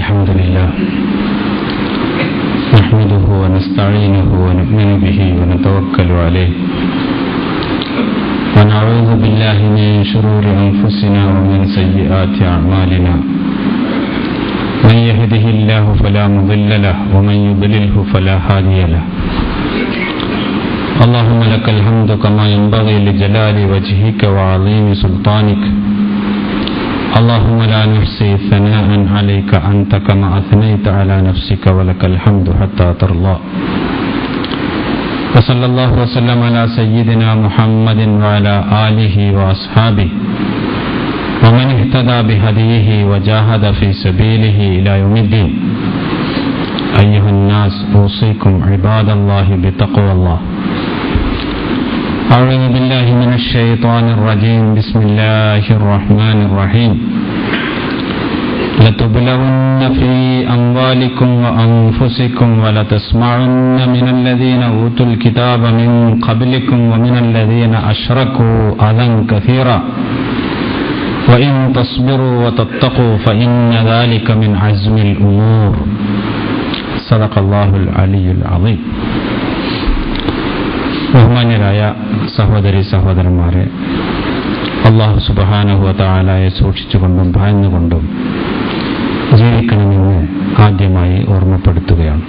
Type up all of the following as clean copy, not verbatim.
الحمد لله نحمده ونستعينه ونؤمن به ونتوكل عليه ونعوذ بالله من شرور أنفسنا ومن سيئات أعمالنا من يهده الله فلا مضل له ومن يضلله فلا هادي له اللهم لك الحمد كما ينبغي لجلال وجهك وعظيم سلطانك اللهم لا نحصي ثناء عليك أنت كما أثنيت على نفسك ولك الحمد حتى ترضى وصلى الله وسلم على سيدنا محمد وعلى آله وأصحابه ومن اهتدى بهديه وجاهد في سبيله إلى يوم الدين أيها الناس أوصيكم عباد الله بتقوى الله أعوذ بالله من الشيطان الرجيم بسم الله الرحمن الرحيم لتبلون في أموالكم وأنفسكم ولتسمعن من الذين أوتوا الكتاب من قبلكم ومن الذين أشركوا أذى كثيرا وإن تصبروا وتتقوا فإن ذلك من عزم الأمور صدق الله العلي العظيم. ബഹുമാന്യരായ സഹോദരി സഹോദരന്മാരെ, അല്ലാഹു സുബ്ഹാനഹു വ തആലയെ സൂക്ഷിച്ചുകൊണ്ടും ഭയന്നുകൊണ്ടും ജീവിക്കണമെന്ന് ആദ്യമായി ഓർമ്മപ്പെടുത്തുകയാണ്.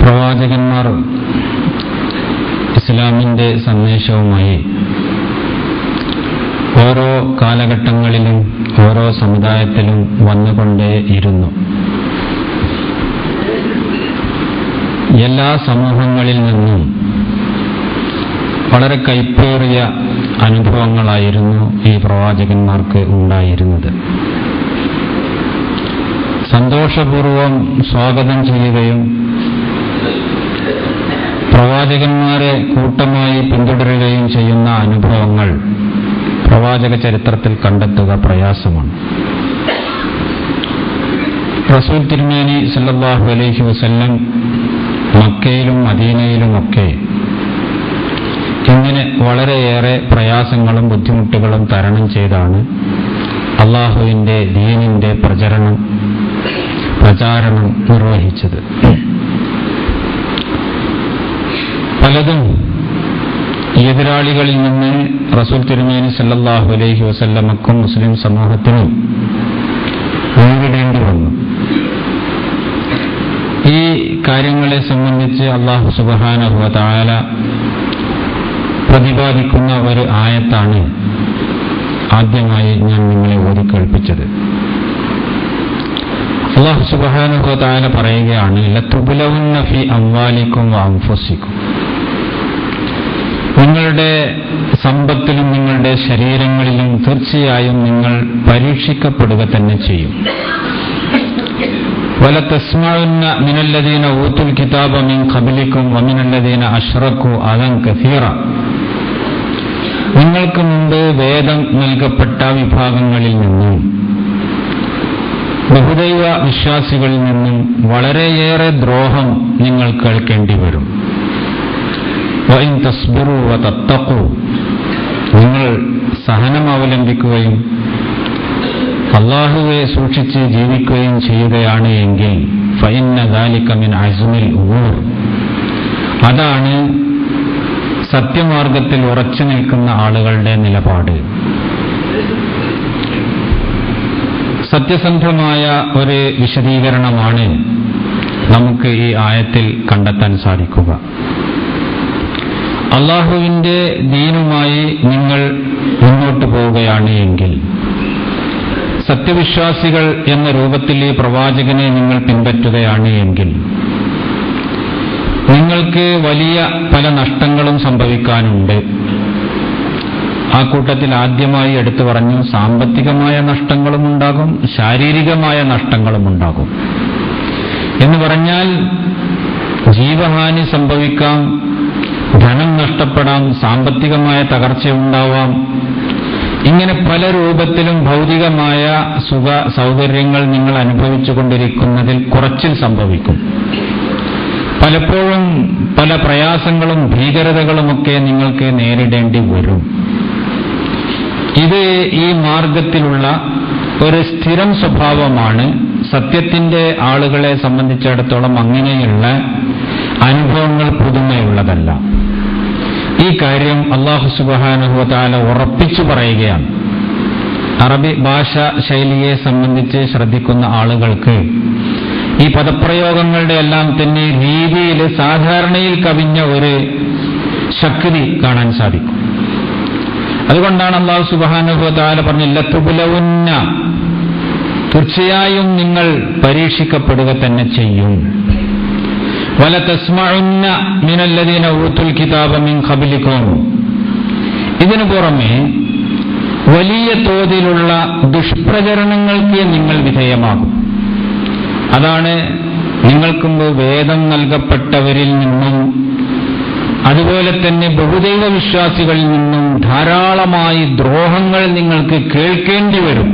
പ്രവാചകന്മാർ ഇസ്ലാമിൻ്റെ സന്ദേശവുമായി ഓരോ കാലഘട്ടങ്ങളിലും ഓരോ സമുദായത്തിലും വന്നുകൊണ്ടേയിരുന്നു. എല്ലാ സമൂഹങ്ങളിൽ നിന്നും വളരെ കൈപ്പേറിയ അനുഭവങ്ങളായിരുന്നു ഈ പ്രവാചകന്മാർക്ക് ഉണ്ടായിരുന്നത്. സന്തോഷപൂർവം സ്വാഗതം ചെയ്യുകയും പ്രവാചകന്മാരെ കൂട്ടമായി പിന്തുടരുകയും ചെയ്യുന്ന അനുഭവങ്ങൾ പ്രവാചക ചരിത്രത്തിൽ കണ്ടെത്തുക പ്രയാസമാണ്. റസൂൽ തിരുമേനി സല്ലല്ലാഹു അലൈഹി വസല്ലം മക്കയിലും മദീനയിലുമൊക്കെ ഇങ്ങനെ വളരെയേറെ പ്രയാസങ്ങളും ബുദ്ധിമുട്ടുകളും തരണം ചെയ്താണ് അള്ളാഹുവിൻ്റെ ദീനിൻ്റെ പ്രചാരണം നിർവഹിച്ചത്. പലതും എതിരാളികളിൽ നിന്ന് റസൂൽ തിരുമേനി സല്ലല്ലാഹു അലൈഹി വസല്ലമക്കും മുസ്ലിം സമൂഹത്തിനും നേരിടേണ്ടി വന്നു. ഈ കാര്യങ്ങളെ സംബന്ധിച്ച് അല്ലാഹു സുബ്ഹാനഹു വ തആല പ്രതിപാദിക്കുന്ന ഒരു ആയത്താണ് ആദ്യമായി ഞാൻ നിങ്ങളെ ഓതി കേൾപ്പിച്ചത്. അല്ലാഹു സുബ്ഹാനഹു വ തആല പറയുകയാണ്, ലതുബ്ലവുന്ന ഫീ അംവാലിക്കും വ അൻഫുസിക്കും. നിങ്ങളുടെ സമ്പത്തിലും നിങ്ങളുടെ ശരീരങ്ങളിലും തീർച്ചയായും നിങ്ങൾ പരീക്ഷിക്കപ്പെടുക തന്നെ ചെയ്യും. وَلَتَسْمَعُنَّ مِنَ الَّذِينَ أُوتُوا الْكِتَابَ مِنْ قَبْلِكُمْ وَمِنَ الَّذِينَ أَشْرَكُوا أَذًى كَثِيرًا. നിങ്ങൾക്ക് മുമ്പ് വേദം നൽകപ്പെട്ട വിഭാഗങ്ങളിൽ നിന്നും ബഹുദൈവ വിശ്വാസികളിൽ നിന്നും വളരെയേറെ ദ്രോഹം നിങ്ങൾ കേൾക്കേണ്ടി വരും. وَإِن تَصْبِرُوا وَتَتَّقُوا. നിങ്ങൾ സഹനം അവലംബിക്കുകയും അള്ളാഹുവെ സൂക്ഷിച്ച് ജീവിക്കുകയും ചെയ്യുകയാണ് എങ്കിൽ ഫഇന്ന ദാലിക മിൻ അസ്മിൽ ഉമൂർ. അതാണ് സത്യമാർഗത്തിൽ ഉറച്ചു നിൽക്കുന്ന ആളുകളുടെ നിലപാട്. സത്യസന്ധമായ ഒരു വിശദീകരണമാണ് നമുക്ക് ഈ ആയത്തിൽ കണ്ടെത്താൻ സാധിക്കുക. അള്ളാഹുവിൻ്റെ ദീനുമായി നിങ്ങൾ മുന്നോട്ട് പോവുകയാണ് എങ്കിൽ, സത്യവിശ്വാസികൾ എന്ന രൂപത്തിൽ ഈ പ്രവാചകനെ നിങ്ങൾ പിൻപറ്റുകയാണ് എങ്കിൽ നിങ്ങൾക്ക് വലിയ പല നഷ്ടങ്ങളും സംഭവിക്കാനുണ്ട്. ആ കൂട്ടത്തിൽ ആദ്യമായി എടുത്തു പറഞ്ഞു, സാമ്പത്തികമായ നഷ്ടങ്ങളും ഉണ്ടാകും, ശാരീരികമായ നഷ്ടങ്ങളും ഉണ്ടാകും. എന്ന് പറഞ്ഞാൽ ജീവഹാനി സംഭവിക്കാം, ധനം നഷ്ടപ്പെടാം, സാമ്പത്തികമായ തകർച്ചയുണ്ടാവാം. ഇങ്ങനെ പല രൂപത്തിലും ഭൗതികമായ സുഖ സൗകര്യങ്ങൾ നിങ്ങൾ അനുഭവിച്ചുകൊണ്ടിരിക്കുന്നതിൽ കുറച്ചിൽ സംഭവിക്കും. പലപ്പോഴും പല പ്രയാസങ്ങളും ഭീകരതകളുമൊക്കെ നിങ്ങൾക്ക് നേരിടേണ്ടി വരും. ഇത് ഈ മാർഗത്തിലുള്ള ഒരു സ്ഥിരം സ്വഭാവമാണ്. സത്യത്തിന്റെ ആളുകളെ സംബന്ധിച്ചിടത്തോളം അങ്ങനെയുള്ള അനുഭവങ്ങൾ പുതുമയുള്ളതല്ല. ഈ കാര്യം അല്ലാഹു സുബ്ഹാനഹു വ തആല ഉറപ്പിച്ചു പറയുകയാണ്. അറബി ഭാഷാ ശൈലിയെ സംബന്ധിച്ച് ശ്രദ്ധിക്കുന്ന ആളുകൾക്ക് ഈ പദപ്രയോഗങ്ങളുടെ എല്ലാം തന്നെ രീതിയിൽ സാധാരണയിൽ കവിഞ്ഞ ഒരു ശക്തി കാണാൻ സാധിക്കും. അതുകൊണ്ടാണ് അല്ലാഹു സുബ്ഹാനഹു വ തആല പറഞ്ഞ ലതുബ്ലവുന്ന, തീർച്ചയായും നിങ്ങൾ പരീക്ഷിക്കപ്പെടുക തന്നെ ചെയ്യും. വലതസ്മഉന്ന മിനല്ലദീന ഊതുൽ കിതാബ മിൻ ഖബ്ലിക്കും, ഇതിനു പുറമെ വലിയ തോതിലുള്ള ദുഷ്പ്രചരണങ്ങൾക്ക് നിങ്ങൾ വിധേയമാകും. അതാണ് നിങ്ങൾക്ക് മുമ്പ് വേദം നൽകപ്പെട്ടവരിൽ നിന്നും അതുപോലെ തന്നെ ബഹുദൈവ വിശ്വാസികളിൽ നിന്നും ധാരാളമായി ദ്രോഹങ്ങൾ നിങ്ങൾക്ക് കേൾക്കേണ്ടി വരും.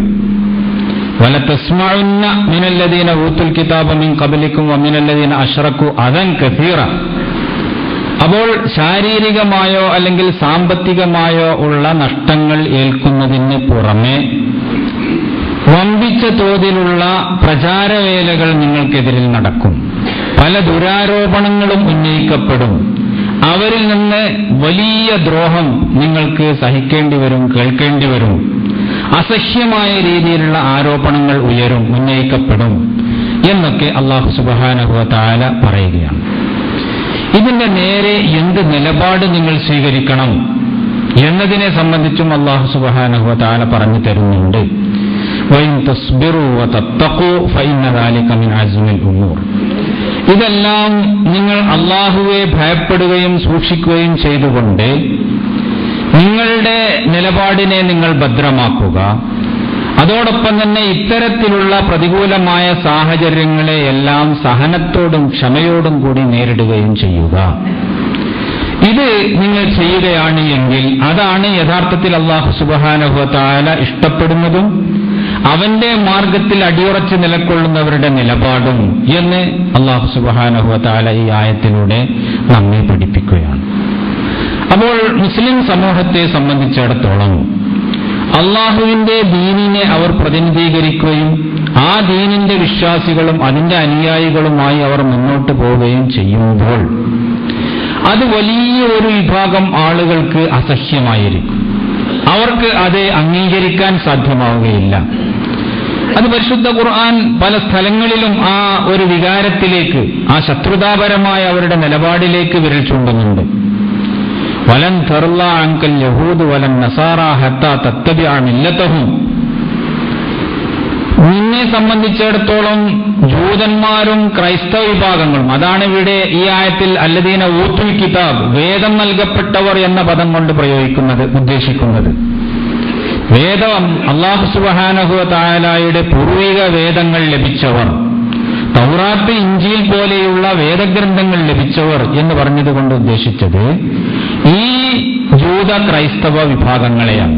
വലതസ്മഉന്ന മിനല്ലദീന ഊതുൽ കിതാബ മിൻ ഖബ്ലിക്കും വമിനല്ലദീന അശ്റകു അദൻ കസീറ. അപ്പോൾ ശാരീരികമായോ അല്ലെങ്കിൽ സാമ്പത്തികമായോ ഉള്ള നഷ്ടങ്ങൾ ഏൽക്കുന്നതിന് പുറമെ വമ്പിച്ച തോതിലുള്ള പ്രചാരവേലകൾ നിങ്ങൾക്കെതിരിൽ നടക്കും. പല ദുരാരോപണങ്ങളും ഉന്നയിക്കപ്പെടും. അവരിൽ നിന്ന് വലിയ ദ്രോഹം നിങ്ങൾക്ക് സഹിക്കേണ്ടി വരും, കേൾക്കേണ്ടി വരും. അസഹ്യമായ രീതിയിലുള്ള ആരോപണങ്ങൾ ഉന്നയിക്കപ്പെടും എന്നൊക്കെ അല്ലാഹു സുബ്ഹാനഹു വ തആല പറയുകയാണ്. ഇതിന്റെ നേരെ എന്ത് നിലപാട് നിങ്ങൾ സ്വീകരിക്കണം എന്നതിനെ സംബന്ധിച്ചും അല്ലാഹു സുബ്ഹാനഹു വ തആല പറഞ്ഞു തരുന്നുണ്ട്. വഇൻ തസ്ബിറു വതത്തഖൂ ഫഇന്ന ദാലിക മിൻ അസ്മിൽ ഉമൂർ. ഇതെല്ലാം നിങ്ങൾ അല്ലാഹുവെ ഭയപ്പെടുകയും സൂക്ഷിക്കുകയും ചെയ്തുകൊണ്ട് നിങ്ങളുടെ നിലപാടിനെ നിങ്ങൾ ഭദ്രമാക്കുക. അതോടൊപ്പം തന്നെ ഇത്തരത്തിലുള്ള പ്രതികൂലമായ സാഹചര്യങ്ങളെ എല്ലാം സഹനത്തോടും ക്ഷമയോടും കൂടി നേരിടുകയും ചെയ്യുക. ഇത് നിങ്ങൾ ചെയ്യുകയാണ് എങ്കിൽ അതാണ് യഥാർത്ഥത്തിൽ അല്ലാഹു സുബ്ഹാനഹു വ തആല ഇഷ്ടപ്പെടുന്നതും അവന്റെ മാർഗത്തിൽ അടിയുറച്ച് നിലകൊള്ളുന്നവരുടെ നിലപാടും എന്ന് അല്ലാഹു സുബ്ഹാനഹു വ തആല ഈ ആയത്തിലൂടെ നമ്മെ പഠിപ്പിക്കുകയാണ്. അപ്പോൾ മുസ്ലിം സമൂഹത്തെ സംബന്ധിച്ചിടത്തോളം അള്ളാഹുവിന്റെ ദീനിനെ അവർ പ്രതിനിധീകരിക്കുകയും ആ ദീനിന്റെ വിശ്വാസികളും അതിന്റെ അനുയായികളുമായി അവർ മുന്നോട്ട് പോവുകയും ചെയ്യുമ്പോൾ അത് വലിയ ഒരു വിഭാഗം ആളുകൾക്ക് അസഹ്യമായിരിക്കും. അവർക്ക് അത് അംഗീകരിക്കാൻ സാധ്യമാവുകയില്ല. അത് പരിശുദ്ധ ഖുർആൻ പല സ്ഥലങ്ങളിലും ആ ഒരു വികാരത്തിലേക്ക്, ആ ശത്രുതാപരമായ അവരുടെ നിലപാടിലേക്ക് വിരൽ ചൂണ്ടുന്നുണ്ട്. വലൻ തർള അൻകൽ യഹൂദ് വലൻ നസാറ ഹത്താ തത്തബിഅ മില്ലതഹും. നിന്നെ സംബന്ധിച്ചിടത്തോളം ജൂതന്മാരും ക്രൈസ്തവ വിഭാഗങ്ങളും, അതാണ് ഇവിടെ ഈ ആയത്തിൽ അല്ലദീന ഊതുൽ കിതാബ്, വേദം നൽകപ്പെട്ടവർ എന്ന പദം കൊണ്ട് ഉദ്ദേശിക്കുന്നത് വേദം അല്ലാഹു സുബ്ഹാനഹു വ തആലയുടെ പൂർവിക വേദങ്ങൾ ലഭിച്ചവർ, തൗറാത്ത് ഇഞ്ചീൽ പോലെയുള്ള വേദഗ്രന്ഥങ്ങൾ ലഭിച്ചവർ എന്ന് പറഞ്ഞതുകൊണ്ട് ഉദ്ദേശിച്ചത് ഈ ജൂത ക്രൈസ്തവ വിഭാഗങ്ങളെയാണ്.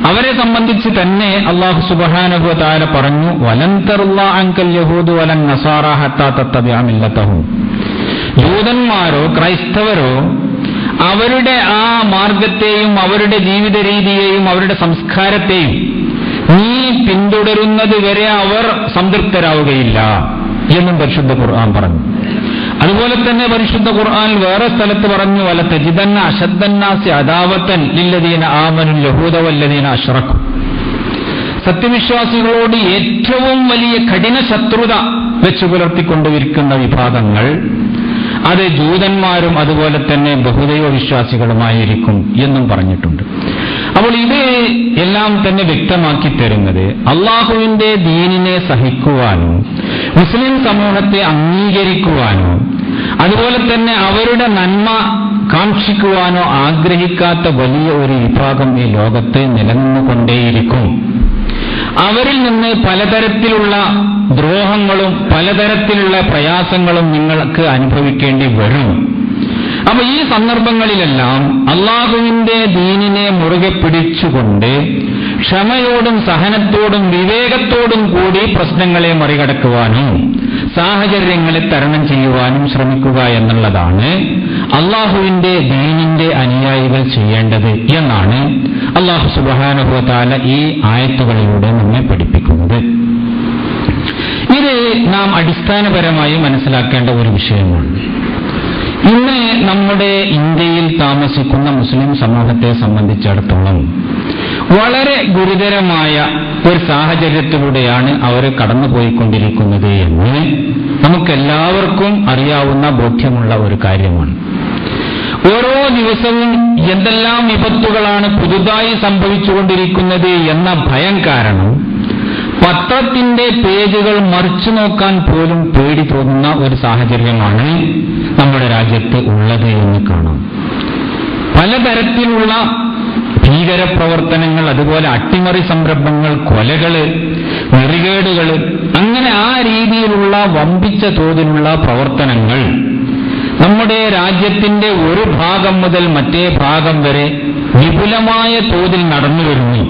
അവരെ സംബന്ധിച്ച് തന്നെ അല്ലാഹു സുബ്ഹാനഹു വ തആല പറഞ്ഞു, വലൻ തർള അൻകൽ യഹൂദു വലൻ നസാറ ഹത്താ തത്തബിഅ മില്ലതഹും. ജൂതന്മാരോ ക്രൈസ്തവരോ അവരുടെ ആ മാർഗത്തെയും അവരുടെ ജീവിത രീതിയെയും അവരുടെ സംസ്കാരത്തെയും നീ പിന്തുടരുന്നത് വരെ അവർ സംതൃപ്തരാവുകയില്ല എന്നും പരിശുദ്ധ ഖുർആൻ പറഞ്ഞു. അതുപോലെ തന്നെ പരിശുദ്ധ ഖുർആൻ വേറെ സ്ഥലത്ത് പറഞ്ഞു, വല തജിദന്ന അശദ്ദന്നാസി അദാവത്തൻ ലില്ലദീന ആമനുൽ യഹൂദ വല്ലദീന അശ്റകു. സത്യവിശ്വാസികളോട് ഏറ്റവും വലിയ കഠിന ശത്രുത വെച്ചു പുലർത്തിക്കൊണ്ടിരിക്കുന്ന വിഭാഗങ്ങൾ അത് ജൂതന്മാരും അതുപോലെ തന്നെ ബഹുദൈവ വിശ്വാസികളുമായിരിക്കും എന്നും പറഞ്ഞിട്ടുണ്ട്. അപ്പോൾ ഇത് എല്ലാം തന്നെ വ്യക്തമാക്കി തരുന്നത് അള്ളാഹുവിന്റെ ദീനിനെ സഹിക്കുവാനോ മുസ്ലിം സമൂഹത്തെ അംഗീകരിക്കുവാനോ അതുപോലെ തന്നെ അവരുടെ നന്മ കാക്ഷിക്കുവാനോ ആഗ്രഹിക്കാത്ത വലിയ ഒരു വിഭാഗം ഈ ലോകത്ത് നിലനിന്നുകൊണ്ടേയിരിക്കും. അവരിൽ നിന്ന് പലതരത്തിലുള്ള ദ്രോഹങ്ങളും പലതരത്തിലുള്ള പ്രയാസങ്ങളും നിങ്ങൾക്ക് അനുഭവിക്കേണ്ടി വരും. അപ്പൊ ഈ സന്ദർഭങ്ങളിലെല്ലാം അള്ളാഹുവിന്റെ ദീനിനെ മുറുകെ പിടിച്ചുകൊണ്ട് ക്ഷമയോടും സഹനത്തോടും വിവേകത്തോടും കൂടി പ്രശ്നങ്ങളെ മറികടക്കുവാനും സാഹചര്യങ്ങളെ തരണം ചെയ്യുവാനും ശ്രമിക്കുക എന്നുള്ളതാണ് അള്ളാഹുവിന്റെ ദീനിന്റെ അനുയായികൾ ചെയ്യേണ്ടത് എന്നാണ് അള്ളാഹു സുബ്ഹാനഹു വ തആല ഈ ആയത്തുകളിലൂടെ നമ്മെ പഠിപ്പിക്കുന്നത്. ഇത് നാം അടിസ്ഥാനപരമായി മനസ്സിലാക്കേണ്ട ഒരു വിഷയമാണ്. ഇന്ന് നമ്മുടെ ഇന്ത്യയിൽ താമസിക്കുന്ന മുസ്ലിം സമൂഹത്തെ സംബന്ധിച്ചിടത്തോളം വളരെ ഗുരുതരമായ ഒരു സാഹചര്യത്തിലൂടെയാണ് അവർ കടന്നുപോയിക്കൊണ്ടിരിക്കുന്നത് എന്ന് നമുക്കെല്ലാവർക്കും അറിയാവുന്ന ബോധ്യമുള്ള ഒരു കാര്യമാണ്. ഓരോ ദിവസവും എന്തെല്ലാം വിപത്തുകളാണ് പുതുതായി സംഭവിച്ചുകൊണ്ടിരിക്കുന്നത് എന്ന ഭയം കാരണം പത്രത്തിന്റെ പേജുകൾ മറിച്ചു നോക്കാൻ പോലും പേടി തോന്നുന്ന ഒരു സാഹചര്യമാണ് നമ്മുടെ രാജ്യത്ത് ഉള്ളത് എന്ന് കാണാം. പലതരത്തിലുള്ള ഭീകരപ്രവർത്തനങ്ങൾ, അതുപോലെ അട്ടിമറി സംരംഭങ്ങൾ, കൊലകള്, നെറികേടുകള്, അങ്ങനെ ആ രീതിയിലുള്ള വമ്പിച്ച തോതിലുള്ള പ്രവർത്തനങ്ങൾ നമ്മുടെ രാജ്യത്തിന്റെ ഒരു ഭാഗം മുതൽ മറ്റേ ഭാഗം വരെ വിപുലമായ തോതിൽ നടന്നു വരുന്നു.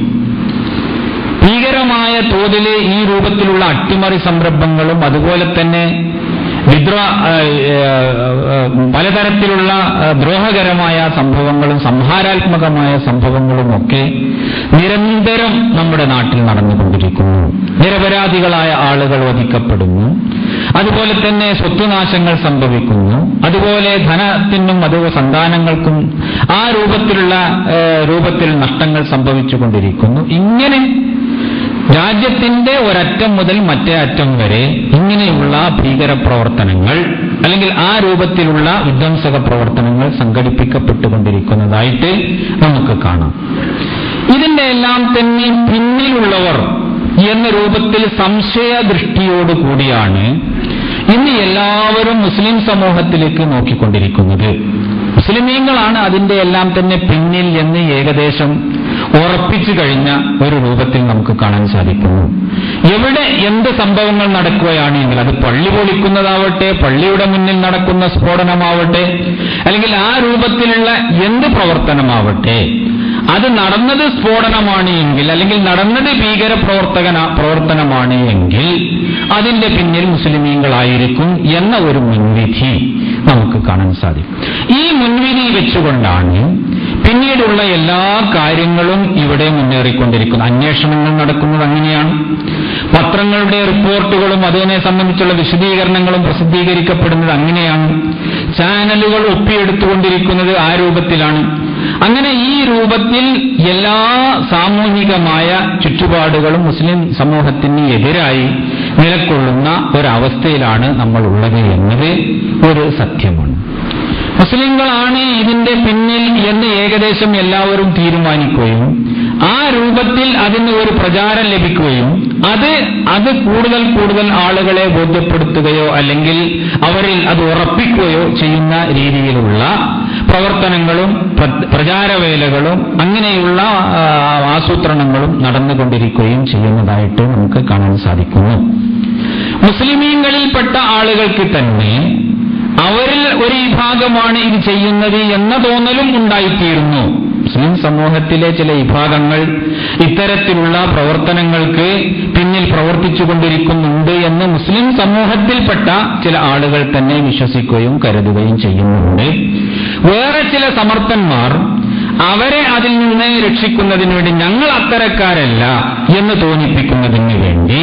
ഭീകരമായ തോതിൽ ഈ രൂപത്തിലുള്ള അട്ടിമറി സംരംഭങ്ങളും അതുപോലെ തന്നെ പലതരത്തിലുള്ള ദ്രോഹകരമായ സംഭവങ്ങളും സംഹാരാത്മകമായ സംഭവങ്ങളും ഒക്കെ നിരന്തരം നമ്മുടെ നാട്ടിൽ നടന്നുകൊണ്ടിരിക്കുന്നു. നിരപരാധികളായ ആളുകൾ വധിക്കപ്പെടുന്നു, അതുപോലെ തന്നെ സ്വത്തുനാശങ്ങൾ സംഭവിക്കുന്നു, അതുപോലെ ധനത്തിനും അതുപോലെ സന്താനങ്ങൾക്കും ആ രൂപത്തിൽ നഷ്ടങ്ങൾ സംഭവിച്ചുകൊണ്ടിരിക്കുന്നു. ഇങ്ങനെ രാജ്യത്തിന്റെ ഒരറ്റം മുതൽ മറ്റേ അറ്റം വരെ ഇങ്ങനെയുള്ള ഭീകരപ്രവർത്തനങ്ങൾ അല്ലെങ്കിൽ ആ രൂപത്തിലുള്ള വിധ്വംസക പ്രവർത്തനങ്ങൾ സംഘടിപ്പിക്കപ്പെട്ടുകൊണ്ടിരിക്കുന്നതായിട്ട് നമുക്ക് കാണാം. ഇതിന്റെ എല്ലാം തന്നെ പിന്നിലുള്ളവർ എന്ന രൂപത്തിൽ സംശയദൃഷ്ടിയോടുകൂടിയാണ് ഇന്ന് എല്ലാവരും മുസ്ലിം സമൂഹത്തിലേക്ക് നോക്കിക്കൊണ്ടിരിക്കുന്നത്. മുസ്ലിമീങ്ങളാണ് അതിന്റെ എല്ലാം തന്നെ പിന്നിൽ എന്ന് ഏകദേശം ഉറപ്പിച്ചു കഴിഞ്ഞ ഒരു രൂപത്തിൽ നമുക്ക് കാണാൻ സാധിക്കുന്നു. എവിടെ എന്ത് സംഭവങ്ങൾ നടക്കുകയാണെങ്കിൽ അത് പള്ളി പൊളിക്കുന്നതാവട്ടെ, പള്ളിയുടെ മുന്നിൽ നടക്കുന്ന സ്ഫോടനമാവട്ടെ, അല്ലെങ്കിൽ ആ രൂപത്തിലുള്ള എന്ത് പ്രവർത്തനമാവട്ടെ, അത് നടന്നത് സ്ഫോടനമാണ് എങ്കിൽ അല്ലെങ്കിൽ നടന്നത് ഭീകര പ്രവർത്തനമാണ് എങ്കിൽ അതിന്റെ പിന്നിൽ മുസ്ലിമീങ്ങളായിരിക്കും എന്ന ഒരു മുൻവിധി നമുക്ക് കാണാൻ സാധിക്കും. ഈ മുൻവിധി വെച്ചുകൊണ്ടാണ് പിന്നീടുള്ള എല്ലാ കാര്യങ്ങളും ഇവിടെ മുന്നേറിക്കൊണ്ടിരിക്കുന്നത്. അന്വേഷണങ്ങൾ നടക്കുന്നത് അങ്ങനെയാണ്. പത്രങ്ങളുടെ റിപ്പോർട്ടുകളും അതിനെ സംബന്ധിച്ചുള്ള വിശദീകരണങ്ങളും പ്രസിദ്ധീകരിക്കപ്പെടുന്നത് അങ്ങനെയാണ്. ചാനലുകൾ ഒപ്പിയെടുത്തുകൊണ്ടിരിക്കുന്നത് ആ രൂപത്തിലാണ്. അങ്ങനെ ഈ രൂപത്തിൽ എല്ലാ സാമൂഹികമായ ചുറ്റുപാടുകളും മുസ്ലിം സമൂഹത്തിന് എതിരായി നിലകൊള്ളുന്ന ഒരവസ്ഥയിലാണ് നമ്മൾ ഉള്ളത് എന്നത് ഒരു സത്യമാണ്. മുസ്ലിങ്ങളാണ് ഇതിന്റെ പിന്നിൽ എന്ന് ഏകദേശം എല്ലാവരും തീരുമാനിക്കുകയും ആ രൂപത്തിൽ അതിന് ഒരു പ്രചാരം ലഭിക്കുകയും അത് കൂടുതൽ ആളുകളെ ബോധ്യപ്പെടുത്തുകയോ അല്ലെങ്കിൽ അവരിൽ അത് ഉറപ്പിക്കുകയോ ചെയ്യുന്ന രീതിയിലുള്ള പ്രവർത്തനങ്ങളും പ്രചാരവേലകളും അങ്ങനെയുള്ള ആസൂത്രണങ്ങളും നടന്നുകൊണ്ടിരിക്കുകയും ചെയ്യുന്നതായിട്ട് നമുക്ക് കാണാൻ സാധിക്കുന്നു. മുസ്ലിമീങ്ങളിൽപ്പെട്ട ആളുകൾക്ക് തന്നെ അവരിൽ ഒരു വിഭാഗമാണ് ഇത് ചെയ്യുന്നത് എന്ന തോന്നലും ഉണ്ടായിത്തീരുന്നു. മുസ്ലിം സമൂഹത്തിലെ ചില വിഭാഗങ്ങൾ ഇത്തരത്തിലുള്ള പ്രവർത്തനങ്ങൾക്ക് പിന്നിൽ പ്രവർത്തിച്ചുകൊണ്ടിരിക്കുന്നുണ്ട് എന്ന് മുസ്ലിം സമൂഹത്തിൽപ്പെട്ട ചില ആളുകൾ തന്നെ വിശ്വസിക്കുകയും കരുതുകയും ചെയ്യുന്നുണ്ട്. വേറെ ചില സമർത്ഥന്മാർ അവരെ അതിൽ നിന്ന് രക്ഷിക്കുന്നതിന് വേണ്ടി ഞങ്ങൾ അത്തരക്കാരല്ല എന്ന് തോന്നിപ്പിക്കുന്നതിന് വേണ്ടി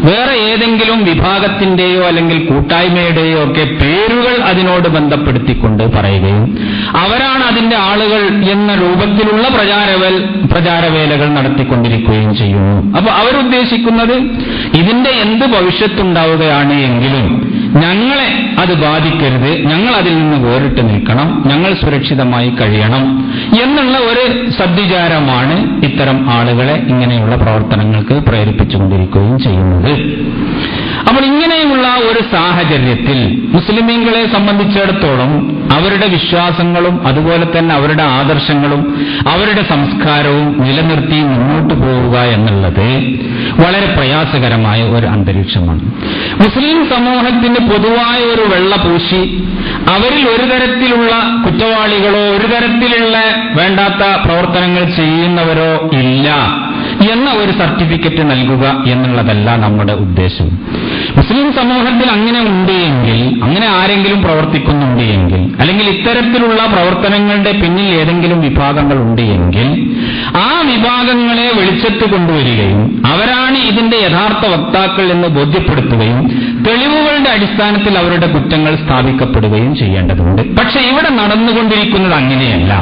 വേറെ ഏതെങ്കിലും വിഭാഗത്തിന്റെയോ അല്ലെങ്കിൽ കൂട്ടായ്മയുടെയോ ഒക്കെ പേരുകൾ അതിനോട് ബന്ധപ്പെടുത്തിക്കൊണ്ട് പറയുകയും അവരാണ് അതിന്റെ ആളുകൾ എന്ന രൂപത്തിലുള്ള പ്രചാരവേലകൾ നടത്തിക്കൊണ്ടിരിക്കുകയും ചെയ്യുന്നു. അപ്പൊ അവരുദ്ദേശിക്കുന്നത് ഇതിന്റെ എന്ത് ഭവിഷ്യത്തുണ്ടാവുകയാണ് എങ്കിലും ഞങ്ങളെ അത് ബാധിക്കരുത്, ഞങ്ങൾ അതിൽ നിന്ന് വേറിട്ട് നിൽക്കണം, ഞങ്ങൾ സുരക്ഷിതമായി കഴിയണം എന്നുള്ള ഒരു സദ്വിചാരമാണ് ഇത്തരം ആളുകളെ ഇങ്ങനെയുള്ള പ്രവർത്തനങ്ങൾക്ക് പ്രേരിപ്പിച്ചുകൊണ്ടിരിക്കുകയും ചെയ്യുന്നത്. അപ്പോൾ ഇങ്ങനെയുള്ള ഒരു സാഹചര്യത്തിൽ മുസ്ലിമീങ്ങളെ സംബന്ധിച്ചിടത്തോളം അവരുടെ വിശ്വാസങ്ങളും അതുപോലെ തന്നെ അവരുടെ ആദർശങ്ങളും അവരുടെ സംസ്കാരവും നിലനിർത്തി മുന്നോട്ട് പോവുക എന്നുള്ളത് വളരെ പ്രയാസകരമായ ഒരു അന്തരീക്ഷമാണ്. മുസ്ലിം സമൂഹത്തിന് പൊതുവായ ഒരു വെള്ള പൂശി അവരിൽ ഒരു തരത്തിലുള്ള കുറ്റവാളികളോ ഒരു തരത്തിലുള്ള വേണ്ടാത്ത പ്രവർത്തനങ്ങൾ ചെയ്യുന്നവരോ ഇല്ല എന്ന ഒരു സർട്ടിഫിക്കറ്റ് നൽകുക എന്നുള്ളതല്ല നമ്മുടെ ഉദ്ദേശം. മുസ്ലിം സമൂഹത്തിൽ അങ്ങനെ ഉണ്ട് എങ്കിൽ, അങ്ങനെ ആരെങ്കിലും പ്രവർത്തിക്കുന്നുണ്ട് എങ്കിൽ, അല്ലെങ്കിൽ ഇത്തരത്തിലുള്ള പ്രവർത്തനങ്ങളുടെ പിന്നിൽ ഏതെങ്കിലും വിഭാഗങ്ങൾ ഉണ്ട് എങ്കിൽ ആ വിഭാഗങ്ങളെ വെളിച്ചത്ത് കൊണ്ടുവരികയും അവരാണ് ഇതിന്റെ യഥാർത്ഥ വക്താക്കൾ എന്ന് ബോധ്യപ്പെടുത്തുകയും തെളിവുകളുടെ അടിസ്ഥാനത്തിൽ അവരുടെ കുറ്റങ്ങൾ സ്ഥാപിക്കപ്പെടുകയും ചെയ്യേണ്ടതുണ്ട്. പക്ഷെ ഇവിടെ നടന്നുകൊണ്ടിരിക്കുന്നത് അങ്ങനെയല്ല.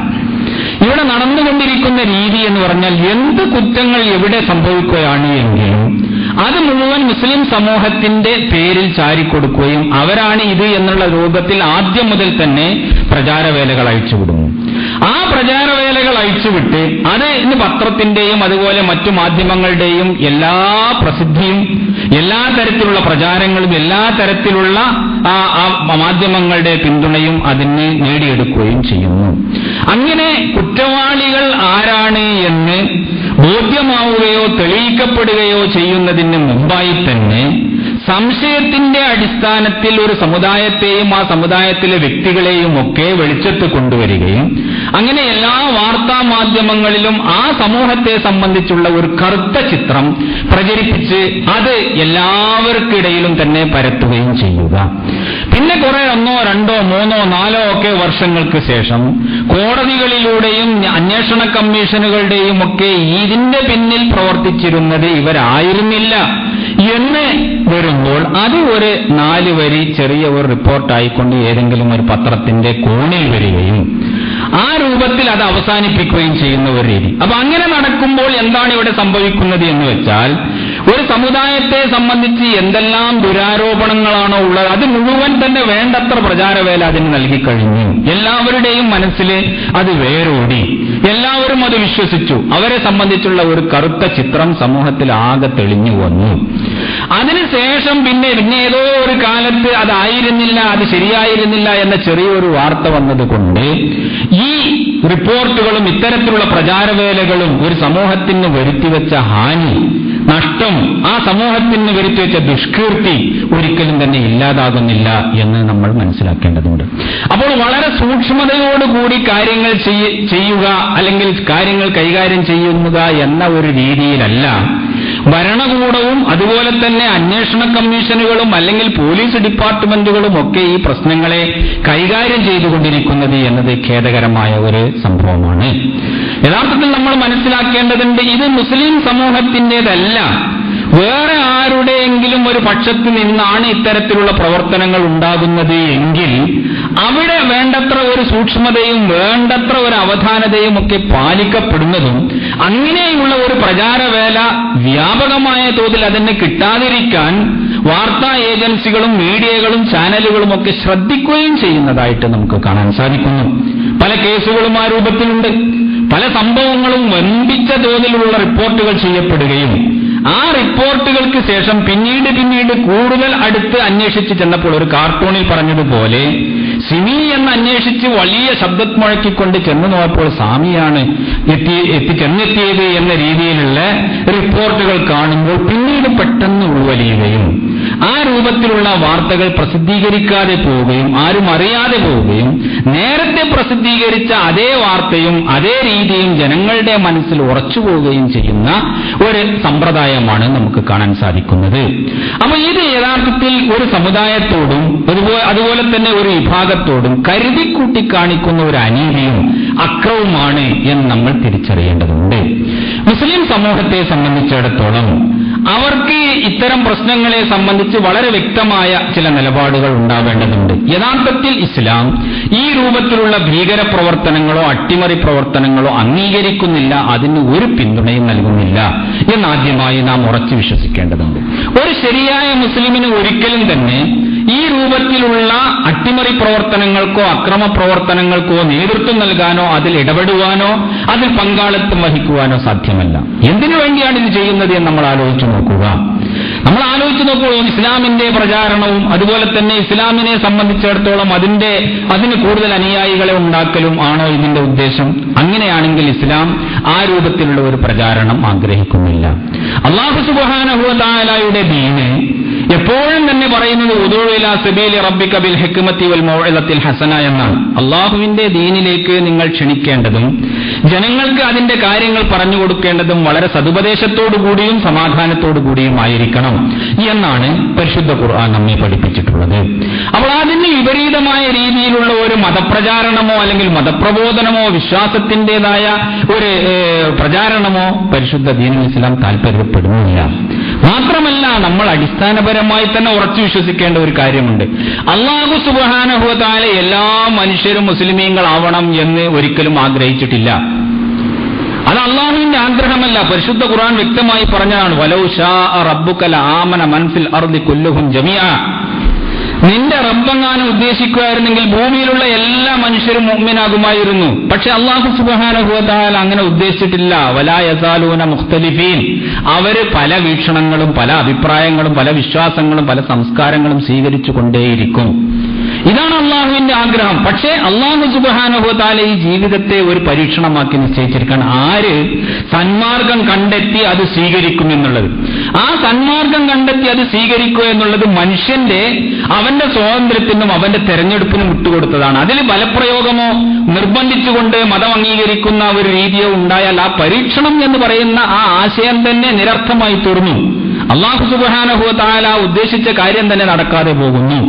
ഇവിടെ നടന്നുകൊണ്ടിരിക്കുന്ന രീതി എന്ന് പറഞ്ഞാൽ എന്ത് കുറ്റങ്ങൾ എവിടെ സംഭവിക്കുകയാണ് എങ്കിലും അത് മുഴുവൻ മുസ്ലിം സമൂഹത്തിന്റെ പേരിൽ ചാരിക്കൊടുക്കുകയും അവരാണ് ഇത് എന്നുള്ള രൂപത്തിൽ ആദ്യം മുതൽ തന്നെ പ്രചാരവേലകൾ അയച്ചുവിടുന്നു. ആ പ്രചാരവേലകൾ അയച്ചുവിട്ട് അത് ഇന്ന് പത്രത്തിന്റെയും അതുപോലെ മറ്റു മാധ്യമങ്ങളുടെയും എല്ലാ പ്രസിദ്ധിയും എല്ലാ തരത്തിലുള്ള പ്രചാരങ്ങളും എല്ലാ തരത്തിലുള്ള മാധ്യമങ്ങളുടെ പിന്തുണയും അതിന് നേടിയെടുക്കുകയും ചെയ്യുന്നു. അങ്ങനെ കുറ്റവാളികൾ ആരാണ് എന്ന് ബോധ്യമാവുകയോ തെളിയിക്കപ്പെടുകയോ ചെയ്യുന്നതിന് മുമ്പായി തന്നെ സംശയത്തിന്റെ അടിസ്ഥാനത്തിൽ ഒരു സമുദായത്തെയും ആ സമുദായത്തിലെ വ്യക്തികളെയും ഒക്കെ വെളിച്ചത്ത് കൊണ്ടുവരികയും അങ്ങനെ എല്ലാ വാർത്താ മാധ്യമങ്ങളിലും ആ സമൂഹത്തെ സംബന്ധിച്ചുള്ള ഒരു കറുത്ത ചിത്രം പ്രചരിപ്പിച്ച് അത് എല്ലാവർക്കിടയിലും തന്നെ പരത്തുകയും ചെയ്യുക. പിന്നെ കുറെ 1, 2, 3, 4 ഒക്കെ വർഷങ്ങൾക്ക് ശേഷം കോടതികളിലൂടെയും അന്വേഷണ കമ്മീഷനുകളുടെയും ഒക്കെ ഇതിന്റെ പിന്നിൽ പ്രവർത്തിച്ചിരുന്നത് ഇവരായിരുന്നില്ല എന്ന് വരുമ്പോൾ അത് ഒരു 4 വരി ചെറിയ ഒരു റിപ്പോർട്ടായിക്കൊണ്ട് ഏതെങ്കിലും ഒരു പത്രത്തിന്റെ കോണിൽ വരികയും ആ രൂപത്തിൽ അത് അവസാനിപ്പിക്കുകയും ചെയ്യുന്ന ഒരു രീതി. അപ്പൊ അങ്ങനെ നടക്കുമ്പോൾ എന്താണ് ഇവിടെ സംഭവിക്കുന്നത് എന്ന് വെച്ചാൽ ഒരു സമുദായത്തെ സംബന്ധിച്ച് എന്തെല്ലാം ദുരാരോപണങ്ങളാണോ ഉള്ളത് അത് മുഴുവൻ തന്നെ വേണ്ടത്ര പ്രചാരവേല അതിന് നൽകിക്കഴിഞ്ഞു. എല്ലാവരുടെയും മനസ്സിൽ അത് വേരോടി, എല്ലാവരും അത് വിശ്വസിച്ചു. അവരെ സംബന്ധിച്ചുള്ള ഒരു കറുത്ത ചിത്രം സമൂഹത്തിൽ ആകെ തെളിഞ്ഞു വന്നു. അതിനുശേഷം പിന്നെ ഏതോ ഒരു കാലത്ത് അതായിരുന്നില്ല, അത് ശരിയായിരുന്നില്ല എന്ന ചെറിയൊരു വാർത്ത വന്നതുകൊണ്ട് ഈ റിപ്പോർട്ടുകളും ഇത്തരത്തിലുള്ള പ്രചാരവേലകളും ഒരു സമൂഹത്തിന് വരുത്തിവെച്ച ഹാനി, നഷ്ടം, ആ സമൂഹത്തിന് വരുത്തിവെച്ച ദുഷ്കീർത്തി ഒരിക്കലും തന്നെ ഇല്ലാതാകുന്നില്ല എന്ന് നമ്മൾ മനസ്സിലാക്കേണ്ടതുണ്ട്. അപ്പോൾ വളരെ സൂക്ഷ്മതയോടുകൂടി കാര്യങ്ങൾ ചെയ്യുക അല്ലെങ്കിൽ കാര്യങ്ങൾ കൈകാര്യം ചെയ്യുക എന്ന ഒരു രീതിയിലല്ല ഭരണകൂടവും അതുപോലെ തന്നെ അന്വേഷണ കമ്മീഷനുകളും അല്ലെങ്കിൽ പോലീസ് ഡിപ്പാർട്ട്മെന്റുകളും ഒക്കെ ഈ പ്രശ്നങ്ങളെ കൈകാര്യം ചെയ്തുകൊണ്ടിരിക്കുന്നത് എന്നത് ഖേദകരമായ ഒരു സംഭവമാണ്. യഥാർത്ഥത്തിൽ നമ്മൾ മനസ്സിലാക്കേണ്ടതുണ്ട്, ഇത് മുസ്ലിം സമൂഹത്തിൻ്റെതല്ല, വേറെ ആരുടെയെങ്കിലും ഒരു പക്ഷത്ത് നിന്നാണ് ഇത്തരത്തിലുള്ള പ്രവർത്തനങ്ങൾ ഉണ്ടാകുന്നത് എങ്കിൽ അവിടെ വേണ്ടത്ര ഒരു സൂക്ഷ്മതയും വേണ്ടത്ര ഒരു അവധാനതയും ഒക്കെ പാലിക്കപ്പെടുന്നതും അങ്ങനെയുള്ള ഒരു പ്രചാരവേല വ്യാപകമായ തോതിൽ അതിന് കിട്ടാതിരിക്കാൻ വാർത്താ ഏജൻസികളും മീഡിയകളും ചാനലുകളും ഒക്കെ ശ്രദ്ധിക്കുകയും ചെയ്യുന്നതായിട്ട് നമുക്ക് കാണാൻ സാധിക്കുന്നു. പല കേസുകളും ആ രൂപത്തിലുണ്ട്. പല സംഭവങ്ങളും വമ്പിച്ച തോതിലുള്ള റിപ്പോർട്ടുകൾ ചെയ്യപ്പെടുകയും ആ റിപ്പോർട്ടുകൾക്ക് ശേഷം പിന്നീട് കൂടുതൽ അടുത്ത് അന്വേഷിച്ച് ചെന്നപ്പോൾ ഒരു കാർട്ടൂണിൽ പറഞ്ഞതുപോലെ സിമി എന്ന് അന്വേഷിച്ച് വലിയ ശബ്ദം മുഴക്കിക്കൊണ്ട് ചെന്നു നോക്കുമ്പോൾ സ്വാമിയാണ് ചെന്നെത്തിയത് എന്ന രീതിയിലുള്ള റിപ്പോർട്ടുകൾ കാണുമ്പോൾ പിന്നീട് പെട്ടെന്ന് ഉൾവലിയുകയും ആ രൂപത്തിലുള്ള വാർത്തകൾ പ്രസിദ്ധീകരിക്കാതെ പോവുകയും ആരും അറിയാതെ പോവുകയും നേരത്തെ പ്രസിദ്ധീകരിച്ച അതേ വാർത്തയും അതേ രീതിയും ജനങ്ങളുടെ മനസ്സിൽ ഉറച്ചു പോവുകയും ചെയ്യുന്ന ഒരു സമ്പ്രദായമാണ് നമുക്ക് കാണാൻ സാധിക്കുന്നത്. അപ്പൊ ഇത് യഥാർത്ഥത്തിൽ ഒരു സമുദായത്തോടും അതുപോലെ തന്നെ ഒരു വിഭാഗത്തോടും കരുതിക്കൂട്ടി കാണിക്കുന്ന ഒരു അനീതിയും അക്രമവുമാണ് എന്ന് നമ്മൾ തിരിച്ചറിയേണ്ടതുണ്ട്. മുസ്ലിം സമൂഹത്തെ സംബന്ധിച്ചിടത്തോളം അവർക്ക് ഇത്തരം പ്രശ്നങ്ങളെ സംബന്ധിച്ച് വളരെ വ്യക്തമായ ചില നിലപാടുകൾ ഉണ്ടാവേണ്ടതുണ്ട്. യഥാർത്ഥത്തിൽ ഇസ്ലാം ഈ രൂപത്തിലുള്ള ഭീകരപ്രവർത്തനങ്ങളോ അട്ടിമറി പ്രവർത്തനങ്ങളോ അംഗീകരിക്കുന്നില്ല, അതിന് ഒരു പിന്തുണയും നൽകുന്നില്ല എന്നാദ്യമായി നാം ഉറച്ചു വിശ്വസിക്കേണ്ടതുണ്ട്. ഒരു ശരിയായ മുസ്ലിമിന് ഒരിക്കലും തന്നെ ഈ രൂപത്തിലുള്ള അട്ടിമറി പ്രവർത്തനങ്ങൾക്കോ അക്രമ പ്രവർത്തനങ്ങൾക്കോ നേതൃത്വം നൽകാനോ അതിൽ ഇടപെടുവാനോ അതിൽ പങ്കാളിത്തം വഹിക്കുവാനോ സാധ്യമല്ല. എന്തിനു വേണ്ടിയാണ് ഇത് ചെയ്യുന്നത് എന്ന് നമ്മൾ ആലോചിച്ചു നോക്കുക. ഇസ്ലാമിന്റെ പ്രചാരണവും അതുപോലെ തന്നെ ഇസ്ലാമിനെ സംബന്ധിച്ചിടത്തോളം അതിന് കൂടുതൽ അനുയായികളെ ഉണ്ടാക്കലും ആണോ ഇതിന്റെ ഉദ്ദേശം? അങ്ങനെയാണെങ്കിൽ ഇസ്ലാം ആ രൂപത്തിലുള്ള ഒരു പ്രചാരണം ആഗ്രഹിക്കുന്നില്ല. അല്ലാഹു സുബ്ഹാനഹു വ തആലയുടെ ദീന് എപ്പോഴും തന്നെ പറയുന്നത് ഉദൂ ഇലാ സബീലി റബ്ബിക ബിൽ ഹിക്മത്തി വൽ മൗഇദത്തിൽ ഹസന എന്നാണ്. അള്ളാഹുവിന്റെ ദീനിലേക്ക് നിങ്ങൾ ക്ഷണിക്കേണ്ടതും ജനങ്ങൾക്ക് അതിന്റെ കാര്യങ്ങൾ പറഞ്ഞു കൊടുക്കേണ്ടതും വളരെ സതുപദേശത്തോടുകൂടിയും സമാധാനത്തോടുകൂടിയും ആയിരിക്കണം എന്നാണ് പരിശുദ്ധ ഖുർആൻ നമ്മെ പഠിപ്പിച്ചിട്ടുള്ളത്. അപ്പോൾ അതിന് വിപരീതമായ രീതിയിലുള്ള ഒരു മതപ്രചാരണമോ അല്ലെങ്കിൽ മതപ്രബോധനമോ വിശ്വാസത്തിന്റേതായ ഒരു പ്രചാരണമോ പരിശുദ്ധ ദീനുൽ ഇസ്ലാം താല്പര്യപ്പെടുന്നില്ല. മാത്രമല്ല, നമ്മൾ അടിസ്ഥാനപരമായി തന്നെ ഉറച്ചു വിശ്വസിക്കേണ്ട ഒരു കാര്യമുണ്ട്. അല്ലാഹു സുബ്ഹാനഹു വ തആല എല്ലാ മനുഷ്യരും മുസ്ലിമീങ്ങളാവണം എന്ന് ഒരിക്കലും ആഗ്രഹിച്ചിട്ടില്ല. അത് അള്ളാഹുവിന്റെ ആഗ്രഹമല്ല. പരിശുദ്ധ ഖുർആൻ വ്യക്തമായി പറഞ്ഞതാണ്, വലൗ ശാഅ റബ്ബുക ലആമന മൻ ഫിൽ അർദി കുല്ലുഹും ജമീഅ. നിന്റെ റബ്ബെങ്ങാനും ഉദ്ദേശിക്കുകയായിരുന്നെങ്കിൽ ഭൂമിയിലുള്ള എല്ലാ മനുഷ്യരും മുഅ്മിനാകുമായിരുന്നു. പക്ഷെ അല്ലാഹു സുബ്ഹാനഹു വ തആല അങ്ങനെ ഉദ്ദേശിച്ചിട്ടില്ല. വലാ യസാലൂന മുഖ്തലിഫീൻ. അവര് പല വീക്ഷണങ്ങളും പല അഭിപ്രായങ്ങളും പല വിശ്വാസങ്ങളും പല സംസ്കാരങ്ങളും സ്വീകരിച്ചു കൊണ്ടേയിരിക്കും. ഇതാണ് അള്ളാഹുവിന്റെ ആഗ്രഹം. പക്ഷേ അല്ലാഹു സുബ്ഹാനഹു വ തആല ഈ ജീവിതത്തെ ഒരു പരീക്ഷണമാക്കി നിശ്ചയിച്ചിരിക്കുകയാണ്. ആര് സന്മാർഗം കണ്ടെത്തി അത് സ്വീകരിക്കും എന്നുള്ളത്. ആ സന്മാർഗം കണ്ടെത്തി അത് സ്വീകരിക്കുക എന്നുള്ളത് മനുഷ്യന്റെ അവന്റെ സ്വാതന്ത്ര്യത്തിനും അവന്റെ തെരഞ്ഞെടുപ്പിനും വിട്ടുകൊടുത്തതാണ്. അതിൽ ബലപ്രയോഗമോ നിർബന്ധിച്ചുകൊണ്ട് മതം അംഗീകരിക്കുന്ന ഒരു രീതിയോ ഉണ്ടായാൽ ആ പരീക്ഷണം എന്ന് പറയുന്ന ആ ആശയം തന്നെ നിരർത്ഥമായി തീർന്നു. അല്ലാഹു സുബ്ഹാനഹു വ തആല ഉദ്ദേശിച്ച കാര്യം തന്നെ നടക്കാതെ പോകുന്നു.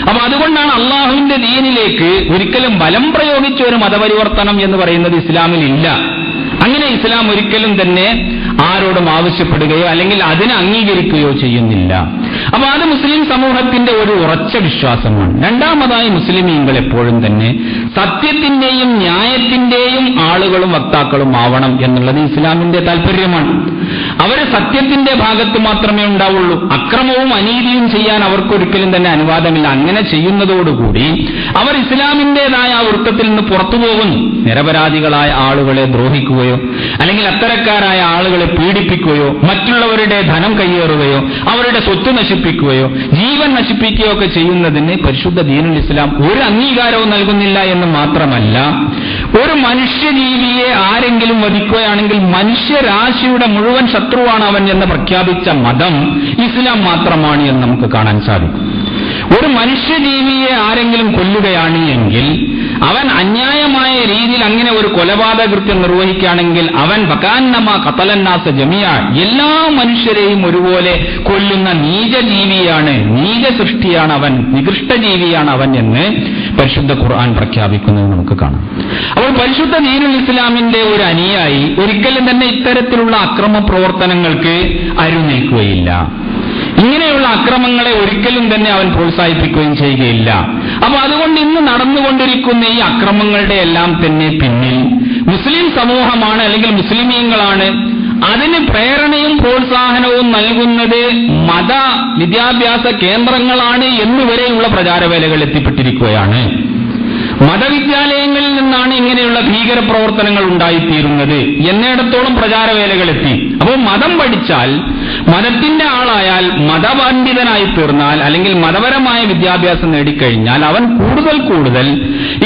അപ്പൊ അതുകൊണ്ടാണ് അള്ളാഹുവിന്റെ ദീനിലേക്ക് ഒരിക്കലും ബലം പ്രയോഗിച്ച ഒരു മതപരിവർത്തനം എന്ന് പറയുന്നത് ഇസ്ലാമിൽ ഇല്ല. അങ്ങനെ ഇസ്ലാം ഒരിക്കലും തന്നെ ആരോടും ആവശ്യപ്പെടുകയോ അല്ലെങ്കിൽ അതിനെ അംഗീകരിക്കുകയോ ചെയ്യുന്നില്ല. അപ്പൊ അത് മുസ്ലിം സമൂഹത്തിന്റെ ഒരു ഉറച്ച വിശ്വാസമാണ്. രണ്ടാമതായി, മുസ്ലിമീങ്ങൾ എപ്പോഴും തന്നെ സത്യത്തിന്റെയും ന്യായത്തിന്റെയും ആളുകളും വക്താക്കളും ആവണം എന്നുള്ളത് ഇസ്ലാമിന്റെ താല്പര്യമാണ്. അവർ സത്യത്തിന്റെ ഭാഗത്ത് മാത്രമേ ഉണ്ടാവുള്ളൂ. അക്രമവും അനീതിയും ചെയ്യാൻ അവർക്കൊരിക്കലും തന്നെ അനുവാദമില്ല. അങ്ങനെ ചെയ്യുന്നതോടുകൂടി അവർ ഇസ്ലാമിന്റേതായ ആ വൃത്തത്തിൽ നിന്ന് പുറത്തു പോകുന്നു. നിരപരാധികളായ ആളുകളെ ദ്രോഹിക്കുകയോ അല്ലെങ്കിൽ അത്തരക്കാരായ ആളുകളെ പീഡിപ്പിക്കുകയോ മറ്റുള്ളവരുടെ ധനം കയ്യേറുകയോ അവരുടെ സ്വത്ത് നശിപ്പിക്കുകയോ ജീവൻ നശിപ്പിക്കുകയോ ഒക്കെ ചെയ്യുന്നതിന് പരിശുദ്ധ ദീനുൽ ഇസ്ലാം ഒരു അംഗീകാരവും നൽകുന്നില്ല എന്ന് മാത്രമല്ല, ഒരു മനുഷ്യജീവിയെ ആരെങ്കിലും വധിക്കുകയാണെങ്കിൽ മനുഷ്യരാശിയുടെ മുഴുവൻ ശത്രുവാണ് അവൻ എന്ന് പ്രഖ്യാപിച്ച മതം ഇസ്ലാം മാത്രമാണ് എന്ന് നമുക്ക് കാണാൻ സാധിക്കും. ഒരു മനുഷ്യജീവിയെ ആരെങ്കിലും കൊല്ലുകയാണ് എങ്കിൽ അവൻ അന്യായമായ രീതിയിൽ അങ്ങനെ ഒരു കൊലപാതക കൃത്യം നിർവഹിക്കുകയാണെങ്കിൽ അവൻ വകാന്നമ ഖതലന്നാസ ജമിഅ, എല്ലാ മനുഷ്യരെയും ഒരുപോലെ കൊല്ലുന്ന നീചജീവിയാണ്, നീച സൃഷ്ടിയാണ് അവൻ, നികൃഷ്ടജീവിയാണ് അവൻ എന്ന് പരിശുദ്ധ ഖുർആൻ പ്രഖ്യാപിക്കുന്നത് നമുക്ക് കാണാം. അപ്പോൾ പരിശുദ്ധ ദീനുൽ ഇസ്ലാമിന്റെ ഒരു അനുയായി ഒരിക്കലും തന്നെ ഇത്തരത്തിലുള്ള അക്രമ പ്രവർത്തനങ്ങൾക്ക് അരുനിൽക്കുകയില്ല. ഇങ്ങനെയുള്ള അക്രമങ്ങളെ ഒരിക്കലും തന്നെ അവൻ പ്രോത്സാഹിപ്പിക്കുകയും ചെയ്യുകയില്ല. അപ്പൊ അതുകൊണ്ട് ഇന്ന് നടന്നുകൊണ്ടിരിക്കുന്ന ഈ അക്രമങ്ങളുടെ എല്ലാം തന്നെ പിന്നിൽ മുസ്ലിം സമൂഹമാണ് അല്ലെങ്കിൽ മുസ്ലിമീങ്ങളാണ്. അതിന് പ്രേരണയും പ്രോത്സാഹനവും നൽകുന്നത് മത വിദ്യാഭ്യാസ കേന്ദ്രങ്ങളാണ് എന്നുവരെയുള്ള പ്രചാരവേലകൾ എത്തിപ്പെട്ടിരിക്കുകയാണ്. മതവിദ്യാലയങ്ങളിൽ നിന്നാണ് ഇങ്ങനെയുള്ള ഭീകര പ്രവർത്തനങ്ങൾ ഉണ്ടായിത്തീരുന്നത് എന്നിടത്തോളം പ്രചാരവേലകൾ എത്തി. അപ്പോൾ മതം പഠിച്ചാൽ, മതത്തിന്റെ ആളായാൽ, മതപണ്ഡിതനായി തീർന്നാൽ അല്ലെങ്കിൽ മതപരമായ വിദ്യാഭ്യാസം നേടിക്കഴിഞ്ഞാൽ അവൻ കൂടുതൽ കൂടുതൽ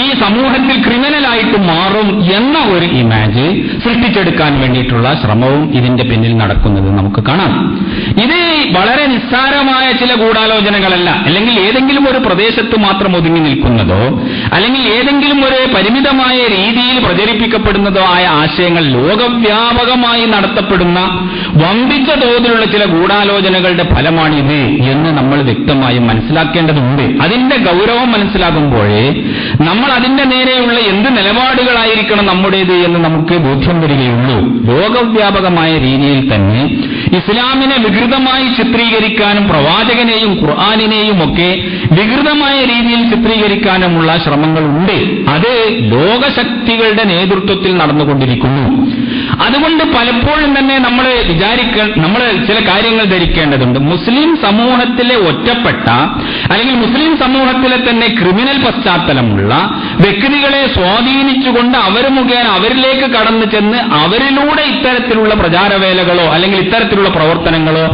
ഈ സമൂഹത്തിൽ ക്രിമിനലായിട്ട് മാറും എന്ന ഒരു ഇമേജ് സൃഷ്ടിച്ചെടുക്കാൻ വേണ്ടിയിട്ടുള്ള ശ്രമവും ഇതിന്റെ പിന്നിൽ നടക്കുന്നത് നമുക്ക് കാണാം. ഇത് വളരെ നിസ്സാരമായ ചില ഗൂഢാലോചനകളല്ല, അല്ലെങ്കിൽ ഏതെങ്കിലും ഒരു പ്രദേശത്ത് മാത്രം ഒതുങ്ങി നിൽക്കുന്നതോ അല്ലെങ്കിൽ ഏതെങ്കിലും ഒരു പരിമിതമായ രീതിയിൽ പ്രചരിപ്പിക്കപ്പെടുന്നതോ ആയ ആശയങ്ങൾ ലോകവ്യാപകമായി നടത്തപ്പെടുന്ന വമ്പിച്ച തോതിലുള്ള ചില ഗൂഢാലോചനകളുടെ ഫലമാണിത് എന്ന് നമ്മൾ വ്യക്തമായും മനസ്സിലാക്കേണ്ടതുണ്ട്. അതിന്റെ ഗൗരവം മനസ്സിലാകുമ്പോഴേ നമ്മൾ അതിന്റെ നേരെയുള്ള എന്ത് നിലപാടുകളായിരിക്കണം നമ്മുടേത് എന്ന് നമുക്ക് ബോധ്യം വരികയുള്ളൂ. ലോകവ്യാപകമായ രീതിയിൽ തന്നെ ഇസ്ലാമിനെ വികൃതമായി ചിത്രീകരിക്കാനും പ്രവാചകനെയും ഖുർആനിനെയും ഒക്കെ വികൃതമായ രീതിയിൽ ചിത്രീകരിക്കാനുമുള്ള ശ്രമങ്ങളുണ്ട്. അത് ലോകശക്തികളുടെ നേതൃത്വത്തിൽ നടന്നുകൊണ്ടിരിക്കുന്നു. അതുകൊണ്ട് പലപ്പോഴും തന്നെ നമ്മൾ ചില കാര്യങ്ങൾ ധരിക്കേണ്ടതുണ്ട്. മുസ്ലിം സമൂഹത്തിലെ ഒറ്റപ്പെട്ട അല്ലെങ്കിൽ മുസ്ലിം സമൂഹത്തിലെ തന്നെ ക്രിമിനൽ പശ്ചാത്തലമുള്ള വ്യക്തികളെ സ്വാധീനിച്ചുകൊണ്ട് അവർ മുഖേന അവരിലേക്ക് കടന്നു ചെന്ന് അവരിലൂടെ ഇത്തരത്തിലുള്ള പ്രചാരവേലകളോ അല്ലെങ്കിൽ ഇത്തരത്തിലുള്ള പ്രവർത്തനങ്ങളോ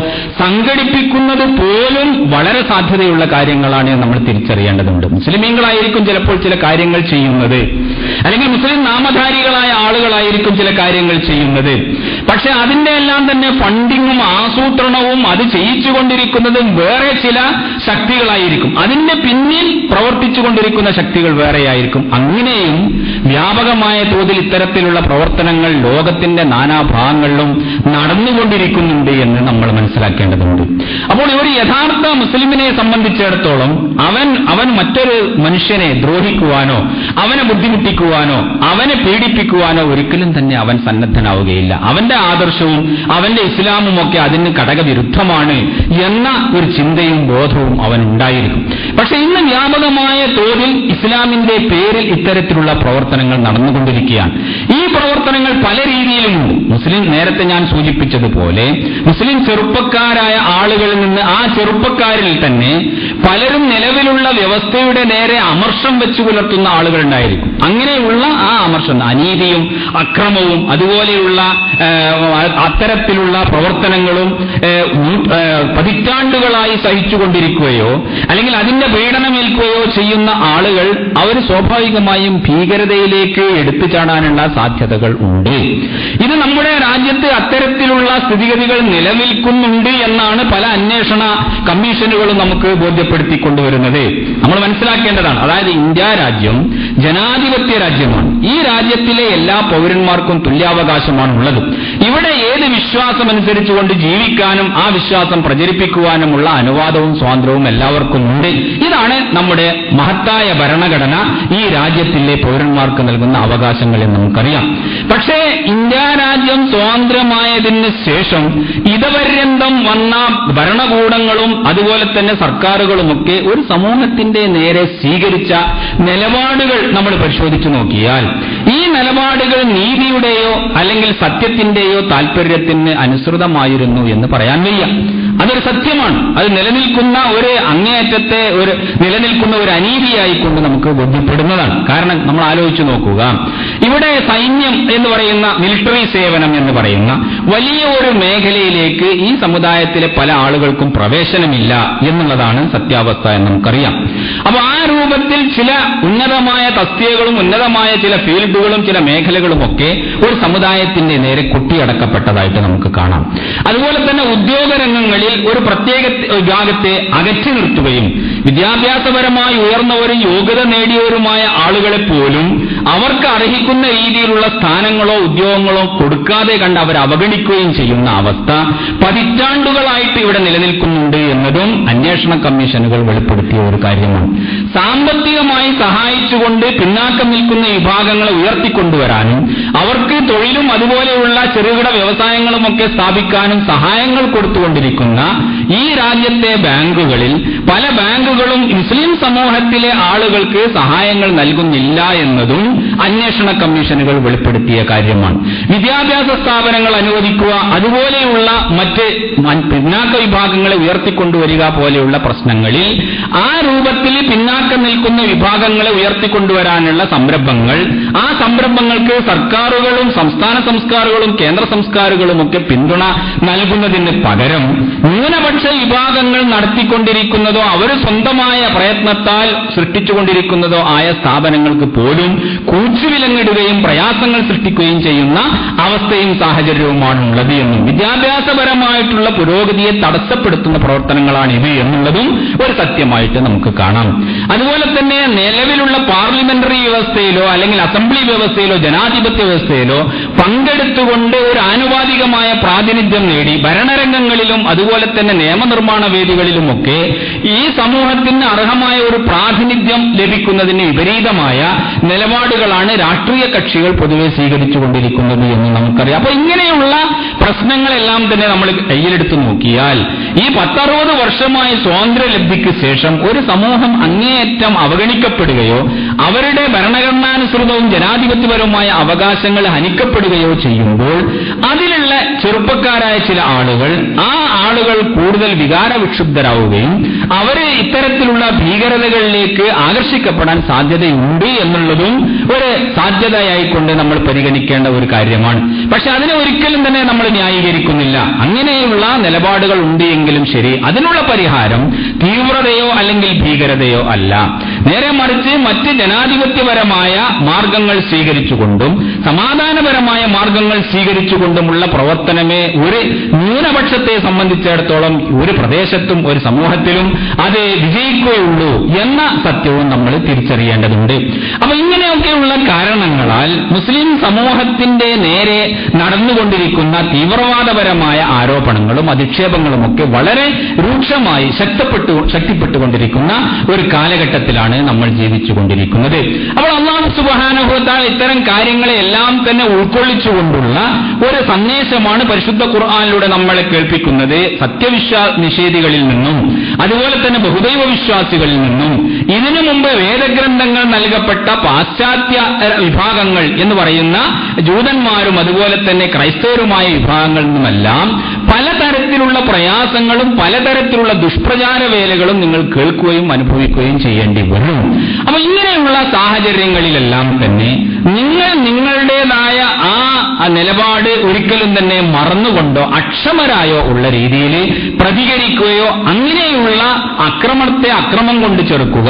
സംഘടിപ്പിക്കുന്നത് പോലും വളരെ സാധ്യതയുള്ള കാര്യങ്ങളാണ് നമ്മൾ തിരിച്ചറിയേണ്ടതുണ്ട്. മുസ്ലിമീങ്ങളായിരിക്കും ചിലപ്പോൾ ചില കാര്യങ്ങൾ ചെയ്യുന്നത്. അല്ലെങ്കിൽ മുസ്ലിം നാമധാരികളായ ആളുകളായിരിക്കും ചില കാര്യങ്ങൾ ചെയ്യുന്നത്. പക്ഷെ അതിന്റെ എല്ലാം തന്നെ ഫണ്ടിങ്ങും ആസൂത്രണവും അത് ചെയ്യിച്ചുകൊണ്ടിരിക്കുന്നതും വേറെ ചില ശക്തികളായിരിക്കും. അതിന്റെ പിന്നിൽ പ്രവർത്തിച്ചുകൊണ്ടിരിക്കുന്ന ശക്തികൾ വേറെയായിരിക്കും. അങ്ങനെയും വ്യാപകമായ തോതിൽ ഇത്തരത്തിലുള്ള പ്രവർത്തനങ്ങൾ ലോകത്തിന്റെ നാനാഭാഗങ്ങളിലും നടന്നുകൊണ്ടിരിക്കുന്നുണ്ട് എന്ന് നമ്മൾ മനസ്സിലാക്കേണ്ടതുണ്ട്. അപ്പോൾ ഒരു യഥാർത്ഥ മുസ്ലിമിനെ സംബന്ധിച്ചിടത്തോളം അവൻ മറ്റൊരു മനുഷ്യനെ ദ്രോഹിക്കുവാനോ അവനെ ബുദ്ധിമുട്ടിക്കുവാനോ അവനെ പീഡിപ്പിക്കുവാനോ ഒരിക്കലും തന്നെ അവൻ സന്നദ്ധനാവുകയില്ല. അവന്റെ ആദർശവും അവന്റെ ഇസ്ലാമും ഒക്കെ അതിന് ഘടകവിരുദ്ധമാണ് എന്ന ഒരു ചിന്തയും ബോധവും അവൻ ഉണ്ടായിരിക്കും. പക്ഷെ ഇന്ന് വ്യാപകമായ തോതിൽ ഇസ്ലാമിന്റെ പേരിൽ ഇത്തരത്തിലുള്ള പ്രവർത്തനങ്ങൾ നടന്നുകൊണ്ടിരിക്കുകയാണ്. ഈ പ്രവർത്തനങ്ങൾ പല രീതിയിലുമുണ്ട്. മുസ്ലിം, നേരത്തെ ഞാൻ സൂചിപ്പിച്ചതുപോലെ, മുസ്ലിം ചെറുപ്പക്കാരായ ആളുകളിൽ നിന്ന് ആ ചെറുപ്പക്കാരിൽ തന്നെ പലരും നിലവിലുള്ള വ്യവസ്ഥയുടെ നേരെ അമർഷം വെച്ചു പുലർത്തുന്ന ആളുകളുണ്ടായിരിക്കും. അങ്ങനെയുള്ള ആ അമർഷം, അനീതിയും അക്രമവും അതുപോലെയുള്ള അത്തരത്തിലുള്ള പ്രവർത്തനങ്ങളും പതിറ്റാണ്ടുകളായി സഹിച്ചുകൊണ്ടിരിക്കുകയോ അല്ലെങ്കിൽ അതിന്റെ പീഡനമേൽക്കുകയോ ചെയ്യുന്ന ആളുകൾ അവർ സ്വാഭാവികമായും ഭീകരതയിലേക്ക് എടുത്തു ചാടാനുള്ള സാധ്യതകൾ ഉണ്ട്. ഇത് നമ്മുടെ രാജ്യത്ത് അത്തരത്തിലുള്ള സ്ഥിതിഗതികൾ നിലനിൽക്കുന്നുണ്ട് എന്നാണ് പല അന്വേഷണ കമ്മീഷനുകളും നമുക്ക് ബോധ്യപ്പെടുത്തിക്കൊണ്ടുവരുന്നത്. നമ്മൾ മനസ്സിലാക്കേണ്ടതാണ്. അതായത് ഇന്ത്യ രാജ്യം ജനാധിപത്യ രാജ്യമാണ്. ഈ രാജ്യത്തിലെ എല്ലാ പൗരന്മാർക്കും തുല്യാവകാശമാണ് ഉള്ളത്. ഇവിടെ ഏത് വിശ്വാസമനുസരിച്ചുകൊണ്ട് ജീവിക്കാനും ആ വിശ്വാസം പ്രചരിപ്പിക്കുവാനുമുള്ള അനുവാദവും സ്വാതന്ത്ര്യവും എല്ലാവർക്കും ഉണ്ട്. ഇതാണ് നമ്മുടെ മഹത്തായ ഭരണഘടന ഈ രാജ്യത്തിലെ പൗരന്മാർക്ക് നൽകുന്ന അവകാശങ്ങൾ എന്ന് നമുക്കറിയാം. പക്ഷേ ഇന്ത്യ രാജ്യം സ്വാതന്ത്ര്യമായതിന് ശേഷം ഇതുപര്യന്തം വന്ന ഭരണകൂടങ്ങളും അതുപോലെ തന്നെ സർക്കാരുകളുമൊക്കെ ഒരു സമൂഹത്തിന്റെ നേരെ സ്വീകരിച്ച നിലപാടുകൾ നമ്മൾ പരിശോധിച്ചു നോക്കിയാൽ ഈ നിലപാടുകൾ നീതിയുടെയോ അല്ലെങ്കിൽ സത്യത്തിന്റെയോ താൽപര്യത്തിന് അനുസൃതമായിരുന്നു എന്ന് പറയാൻ വയ്യ. അതൊരു സത്യമാണ്. അത് നിലനിൽക്കുന്ന ഒരു അങ്ങേയറ്റത്തെ നിലനിൽക്കുന്ന ഒരു അനീതിയായിക്കൊണ്ട് നമുക്ക് ബോധ്യപ്പെടുന്നതാണ്. കാരണം നമ്മൾ ആലോചിച്ചു നോക്കുക, ഇവിടെ സൈന്യം എന്ന് പറയുന്ന മിലിറ്ററി സേവനം എന്ന് പറയുന്ന വലിയ ഒരു മേഖലയിലേക്ക് ഈ സമുദായത്തിലെ പല ആളുകൾക്കും പ്രവേശനമില്ല എന്നുള്ളതാണ് സത്യാവസ്ഥ എന്ന് നമുക്കറിയാം. അപ്പൊ ആ രൂപത്തിൽ ചില ഉന്നതമായ തസ്തികകളും ഉന്നതമായ ചില ഫീൽഡുകളും ചില മേഖലകളുമൊക്കെ ഒരു സമുദായത്തിന്റെ നേരെ കൊട്ടിയടക്കപ്പെട്ടതായിട്ട് നമുക്ക് കാണാം. അതുപോലെ തന്നെ ഉദ്യോഗ രംഗങ്ങളിൽ ഒരു പ്രത്യേക വിഭാഗത്തെ അകറ്റി നിർത്തുകയും വിദ്യാഭ്യാസപരമായി ഉയർന്നവരും യോഗ്യത നേടിയവരുമായ ആളുകളെ പോലും അവർക്ക് അർഹിക്കുന്ന രീതിയിലുള്ള സ്ഥാനങ്ങളോ ഉദ്യോഗങ്ങളോ കൊടുക്കാതെ കണ്ട് അവർ അവഗണിക്കുകയും ചെയ്യുന്ന അവസ്ഥ പതിറ്റാണ്ടുകളായിട്ട് ഇവിടെ നിലനിൽക്കുന്നുണ്ട് എന്നതും അന്വേഷണ കമ്മീഷനുകൾ വെളിപ്പെടുത്തിയ ഒരു കാര്യമാണ്. സാമ്പത്തികമായി സഹായിച്ചുകൊണ്ട് പിന്നാക്കം നിൽക്കുന്ന വിഭാഗങ്ങളെ ഉയർത്തിക്കൊണ്ടുവരാനും അവർക്ക് തൊഴിലും അതുപോലെയുള്ള ചെറുകിട വ്യവസായങ്ങളുമൊക്കെ സ്ഥാപിക്കാനും സഹായങ്ങൾ കൊടുത്തുകൊണ്ടിരിക്കുന്ന ഈ രാജ്യത്തെ ബാങ്കുകളിൽ പല ബാങ്കുകളും മുസ്ലിം സമൂഹത്തിലെ ആളുകൾക്ക് സഹായങ്ങൾ നൽകുന്നില്ല എന്നതും അന്വേഷണ കമ്മീഷനുകൾ വെളിപ്പെടുത്തിയ കാര്യമാണ്. വിദ്യാഭ്യാസ സ്ഥാപനങ്ങൾ അനുവദിക്കുക, അതുപോലെയുള്ള മറ്റ് പിന്നാക്ക വിഭാഗങ്ങളെ ഉയർത്തിക്കൊണ്ടുവരിക പോലെയുള്ള പ്രശ്നങ്ങളിൽ ആ രൂപത്തിൽ പിന്നാക്കം നിൽക്കുന്ന വിഭാഗങ്ങളെ ഉയർത്തിക്കൊണ്ടുവരാനുള്ള സംരംഭങ്ങൾ, ആ സംരംഭങ്ങൾക്ക് സർക്കാരുകളും സംസ്ഥാന സംസ്കാരങ്ങളും കേന്ദ്ര സംസ്കാരങ്ങളും ഒക്കെ പിന്തുണ നൽകുന്നതിന് പകരം ന്യൂനപക്ഷ വിഭാഗങ്ങൾ നടത്തിക്കൊണ്ടിരിക്കുന്നതോ അവർ സ്വന്തമായ പ്രയത്നത്താൽ സൃഷ്ടിച്ചുകൊണ്ടിരിക്കുന്നതോ ആയ സ്ഥാപനങ്ങൾക്ക് പോലും കൂച്ചുവിലങ്ങിടുകയും പ്രയാസങ്ങൾ സൃഷ്ടിക്കുകയും ചെയ്യുന്ന അവസ്ഥയും സാഹചര്യവുമാണ് ഉള്ളത് എന്നും വിദ്യാഭ്യാസപരമായിട്ടുള്ള പുരോഗതിയെ തടസ്സപ്പെടുത്തുന്ന പ്രവർത്തനങ്ങളാണ് ഇത് എന്നുള്ളതും ഒരു സത്യമായിട്ട് നമുക്ക് കാണാം. അതുപോലെ തന്നെ നിലവിലുള്ള പാർലമെന്ററി വ്യവസ്ഥയിലോ അല്ലെങ്കിൽ അസംബ്ലി വ്യവസ്ഥയിലോ ജനാധിപത്യ വ്യവസ്ഥയിലോ പങ്കെടുത്തുകൊണ്ട് ഒരു ആനുപാതികമായ പ്രാതിനിധ്യം നേടി ഭരണരംഗങ്ങളിലും അതുപോലെ തന്നെ നിയമനിർമ്മാണ വേദികളിലുമൊക്കെ ഈ സമൂഹത്തിന് അർഹമായ ഒരു പ്രാതിനിധ്യം ലഭിക്കുന്നതിന് വിപരീതമായ നിലപാടുകളാണ് രാഷ്ട്രീയ കക്ഷികൾ പൊതുവെ സ്വീകരിച്ചുകൊണ്ടിരിക്കുന്നത് എന്ന് നമുക്കറിയാം. അപ്പൊ ഇങ്ങനെയുള്ള പ്രശ്നങ്ങളെല്ലാം തന്നെ നമ്മൾ കയ്യിലെടുത്ത് നോക്കിയാൽ ഈ 10-60 വർഷമായ സ്വാതന്ത്ര്യലബ്ധിക്ക് ശേഷം ഒരു സമൂഹം അങ്ങേയറ്റം അവഗണിക്കപ്പെടുകയോ അവരുടെ ഭരണഘടനാനുസൃതവും ജനാധിപത്യപരവുമായ അവകാശങ്ങൾ ഹനിക്കപ്പെടുകയോ ഏർപ്പെടുകയോ ചെയ്യുമ്പോൾ അതിലുള്ള ചെറുപ്പക്കാരായ ചില ആളുകൾ, ആ ആളുകൾ കൂടുതൽ വികാരവിക്ഷുബ്ധരാവുകയും അവര് ഇത്തരത്തിലുള്ള ഭീകരതകളിലേക്ക് ആകർഷിക്കപ്പെടാൻ സാധ്യതയുണ്ട് എന്നുള്ളതും ഒരു സാധ്യതയായിക്കൊണ്ട് നമ്മൾ പരിഗണിക്കേണ്ട ഒരു കാര്യമാണ്. പക്ഷെ അതിനെ ഒരിക്കലും തന്നെ നമ്മൾ ന്യായീകരിക്കുന്നില്ല. അങ്ങനെയുള്ള നിലപാടുകൾ ഉണ്ട് എങ്കിലും ശരി, അതിനുള്ള പരിഹാരം തീവ്രതയോ അല്ലെങ്കിൽ ഭീകരതയോ അല്ല. നേരെ മറിച്ച് മറ്റ് ജനാധിപത്യപരമായ മാർഗങ്ങൾ സ്വീകരിച്ചുകൊണ്ടും സമാധാനപരമായ മാർഗങ്ങൾ സ്വീകരിച്ചുകൊണ്ടുമുള്ള പ്രവർത്തനമേ ഒരു ന്യൂനപക്ഷത്തെ സംബന്ധിച്ചിടത്തോളം ഒരു പ്രദേശത്തും ഒരു സമൂഹത്തിലും അത് വിജയിക്കുകയുള്ളൂ എന്ന സത്യവും നമ്മൾ തിരിച്ചറിയേണ്ടതുണ്ട്. അപ്പൊ ഇങ്ങനെയൊക്കെയുള്ള കാരണങ്ങളാൽ മുസ്ലിം സമൂഹത്തിന്റെ നേരെ നടന്നുകൊണ്ടിരിക്കുന്ന തീവ്രവാദപരമായ ആരോപണങ്ങളും അധിക്ഷേപങ്ങളുമൊക്കെ വളരെ രൂക്ഷമായി ശക്തിപ്പെട്ടുകൊണ്ടിരിക്കുന്ന ഒരു കാലഘട്ടത്തിലാണ് നമ്മൾ ജീവിച്ചുകൊണ്ടിരിക്കുന്നത്. അപ്പോൾ അല്ലാഹു സുബ്ഹാനഹു വ തആല ഇത്തരം കാര്യങ്ങളെ എല്ലാം തന്നെ ഉൾക്കൊള്ളിച്ചുകൊണ്ടുള്ള ഒരു സന്ദേശമാണ് പരിശുദ്ധ ഖുർആനിലൂടെ നമ്മളെ കേൾപ്പിക്കുന്നത്. നിഷേധികളിൽ നിന്നും അതുപോലെ തന്നെ ബഹുദൈവ വിശ്വാസികളിൽ നിന്നും ഇതിനു മുമ്പ് വേദഗ്രന്ഥങ്ങൾ നൽകപ്പെട്ട പാശ്ചാത്യ വിഭാഗങ്ങൾ എന്ന് പറയുന്ന ജൂതന്മാരും അതുപോലെ തന്നെ ക്രൈസ്തവരുമായ വിഭാഗങ്ങളിൽ നിന്നുമെല്ലാം പലതരത്തിലുള്ള പ്രയാസങ്ങളും പലതരത്തിലുള്ള ദുഷ്പ്രചാര വേലകളും നിങ്ങൾ കേൾക്കുകയും അനുഭവിക്കുകയും ചെയ്യേണ്ടി വരും. അപ്പൊ ഇങ്ങനെയുള്ള സാഹചര്യങ്ങളിലെല്ലാം തന്നെ നിങ്ങൾ നിങ്ങളുടേതായ ആ നിലപാട് ഒരിക്കലും തന്നെ മറന്നുകൊണ്ടോ അക്ഷമരായോ ഉള്ള രീതിയിൽ പ്രതികരിക്കുകയോ അങ്ങനെയുള്ള അക്രമത്തെ അക്രമം കൊണ്ട് ചെറുക്കുക,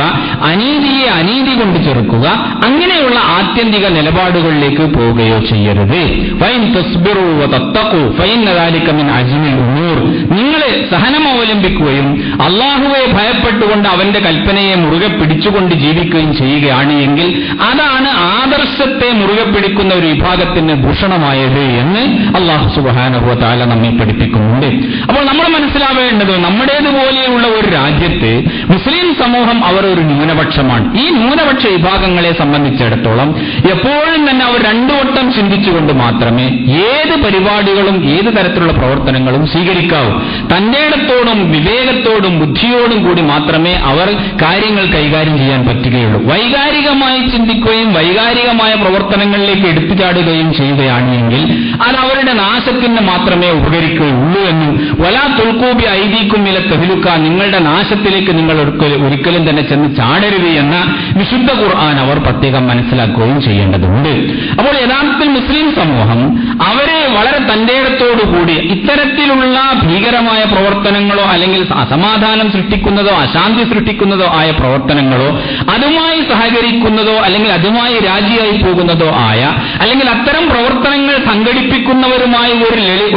അനീതിയെ അനീതി കൊണ്ട് ചെറുക്കുക, അങ്ങനെയുള്ള ആത്യന്തിക നിലപാടുകളിലേക്ക് പോവുകയോ ചെയ്യരുത്. ഫൈൻ തസ്ബിറു വതത്തഖു ഫഇന്ന ദാലിക മിൻ അജ്മിൽ ഉമൂർ. നിങ്ങൾ സഹനം അവലംബിക്കുകയും അല്ലാഹുവെ ഭയപ്പെട്ടുകൊണ്ട് അവന്റെ കൽപ്പനയെ മുറുകെ പിടിച്ചുകൊണ്ട് ജീവിക്കുകയും ചെയ്യുകയാണ് എങ്കിൽ അതാണ് ആദർശത്തെ മുറുകെ പിടിക്കുന്ന ഒരു വിഭാഗത്തിന് ഭൂഷണമായത് എന്ന് അല്ലാഹു സുബ്ഹാനഹു വ തആല നമ്മെ പഠിപ്പിക്കുന്നുണ്ട്. അപ്പോൾ നമ്മൾ മനസ്സിലാവേണ്ടത് നമ്മുടേതുപോലെയുള്ള ഒരു രാജ്യത്ത് മുസ്ലിം സമൂഹം അവർ ഒരു ന്യൂനപക്ഷമാണ്. ഈ ന്യൂനപക്ഷ വിഭാഗങ്ങളെ സംബന്ധിച്ചിടത്തോളം എപ്പോഴും തന്നെ അവർ രണ്ടു വട്ടം ചിന്തിച്ചുകൊണ്ട് മാത്രമേ ഏത് പരിപാടികളും ഏത് തരത്തിലുള്ള പ്രവർത്തനങ്ങളും സ്വീകരിക്കാവൂ. തന്റെ ഇടത്തോടും വിവേകത്തോടും ബുദ്ധിയോടും കൂടി മാത്രമേ അവർ കാര്യങ്ങൾ കൈകാര്യം ചെയ്യാൻ പറ്റുകയുള്ളൂ. വൈകാരികമായി ചിന്തിക്കുകയും വൈകാരികമായ പ്രവർത്തനങ്ങളിലേക്ക് എടുത്തുചാടുകയും ചെയ്യുകയാണ് എങ്കിൽ അത് അവരുടെ നാശത്തിന് മാത്രമേ ഉപകരിക്കുകയുള്ളൂ എന്നും വലാ തുൽഖൂ ബി ഐദീകും ഇല തഹ്ലുക, നിങ്ങളുടെ നാശത്തിലേക്ക് നിങ്ങൾ ഒരിക്കലും തന്നെ ചെന്ന് ചാടരുത് എന്ന വിശുദ്ധ ഖുർആൻ അവർ പ്രത്യേകം മനസ്സിലാക്കുകയും ചെയ്യേണ്ടതുണ്ട്. അപ്പോൾ യഥാർത്ഥത്തിൽ മുസ്ലിം സമൂഹം അവരെ വളരെ തന്റേടത്തോടുകൂടി ഇത്തരത്തിലുള്ള ഭീകരമായ പ്രവർത്തനങ്ങളോ അല്ലെങ്കിൽ അസമാധാനം സൃഷ്ടിക്കുന്നതോ അശാന്തി സൃഷ്ടിക്കുന്നതോ ആയ പ്രവർത്തനങ്ങളോ അതുമായി സഹകരിക്കുന്നതോ അല്ലെങ്കിൽ അതുമായി രാജിയായി പോകുന്നതോ ആയ അല്ലെങ്കിൽ അത്തരം പ്രവർത്തനങ്ങൾ സംഘടിപ്പിക്കുന്നവരുമായി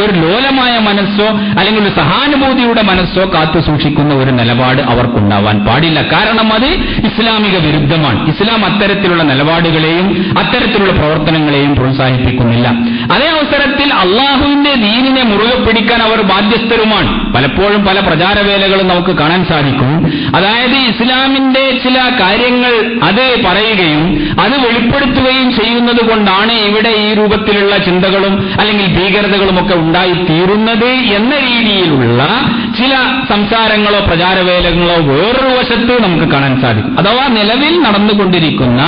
ഒരു ലോലമായ മനസ്സോ അല്ലെങ്കിൽ ഒരു സഹാനുഭൂതിയുടെ മനസ്സോ കാത്തു സൂക്ഷിക്കുന്ന ഒരു നിലപാട് അവർക്കുണ്ടാവാൻ പാടില്ല. കാരണം അത് ഇസ്ലാമിക വിരുദ്ധമാണ്. ഇസ്ലാം അത്തരത്തിലുള്ള നിലപാടുകളെയും അത്തരത്തിലുള്ള പ്രവർത്തനങ്ങളെയും പ്രോത്സാഹിപ്പിക്കുന്നില്ല. അതേ അവസരത്തിൽ അള്ളാഹുവിന്റെ ദീനിനെ മുറുകെ പിടിക്കാൻ അവർ ബാധ്യസ്ഥരുമാണ്. പലപ്പോഴും പല പ്രചാരവേലകളും നമുക്ക് കാണാൻ സാധിക്കും. അതായത് ഇസ്ലാമിന്റെ ചില കാര്യങ്ങൾ അത് പറയുകയും അത് വെളിപ്പെടുത്തുകയും ചെയ്യുന്നത് കൊണ്ടാണ് ഇവിടെ ഈ രൂപത്തിലുള്ള ചിന്തകളും അല്ലെങ്കിൽ ഭീകരതകളും ഒക്കെ ഉണ്ടായിത്തീരുന്നത് എന്ന രീതിയിലുള്ള ചില സംസാരങ്ങളോ പ്രചാരവേലകളോ വേറൊരു വശത്ത് നമുക്ക് കാണാൻ സാധിക്കും. അഥവാ നിലവിൽ നടന്നുകൊണ്ടിരിക്കുന്ന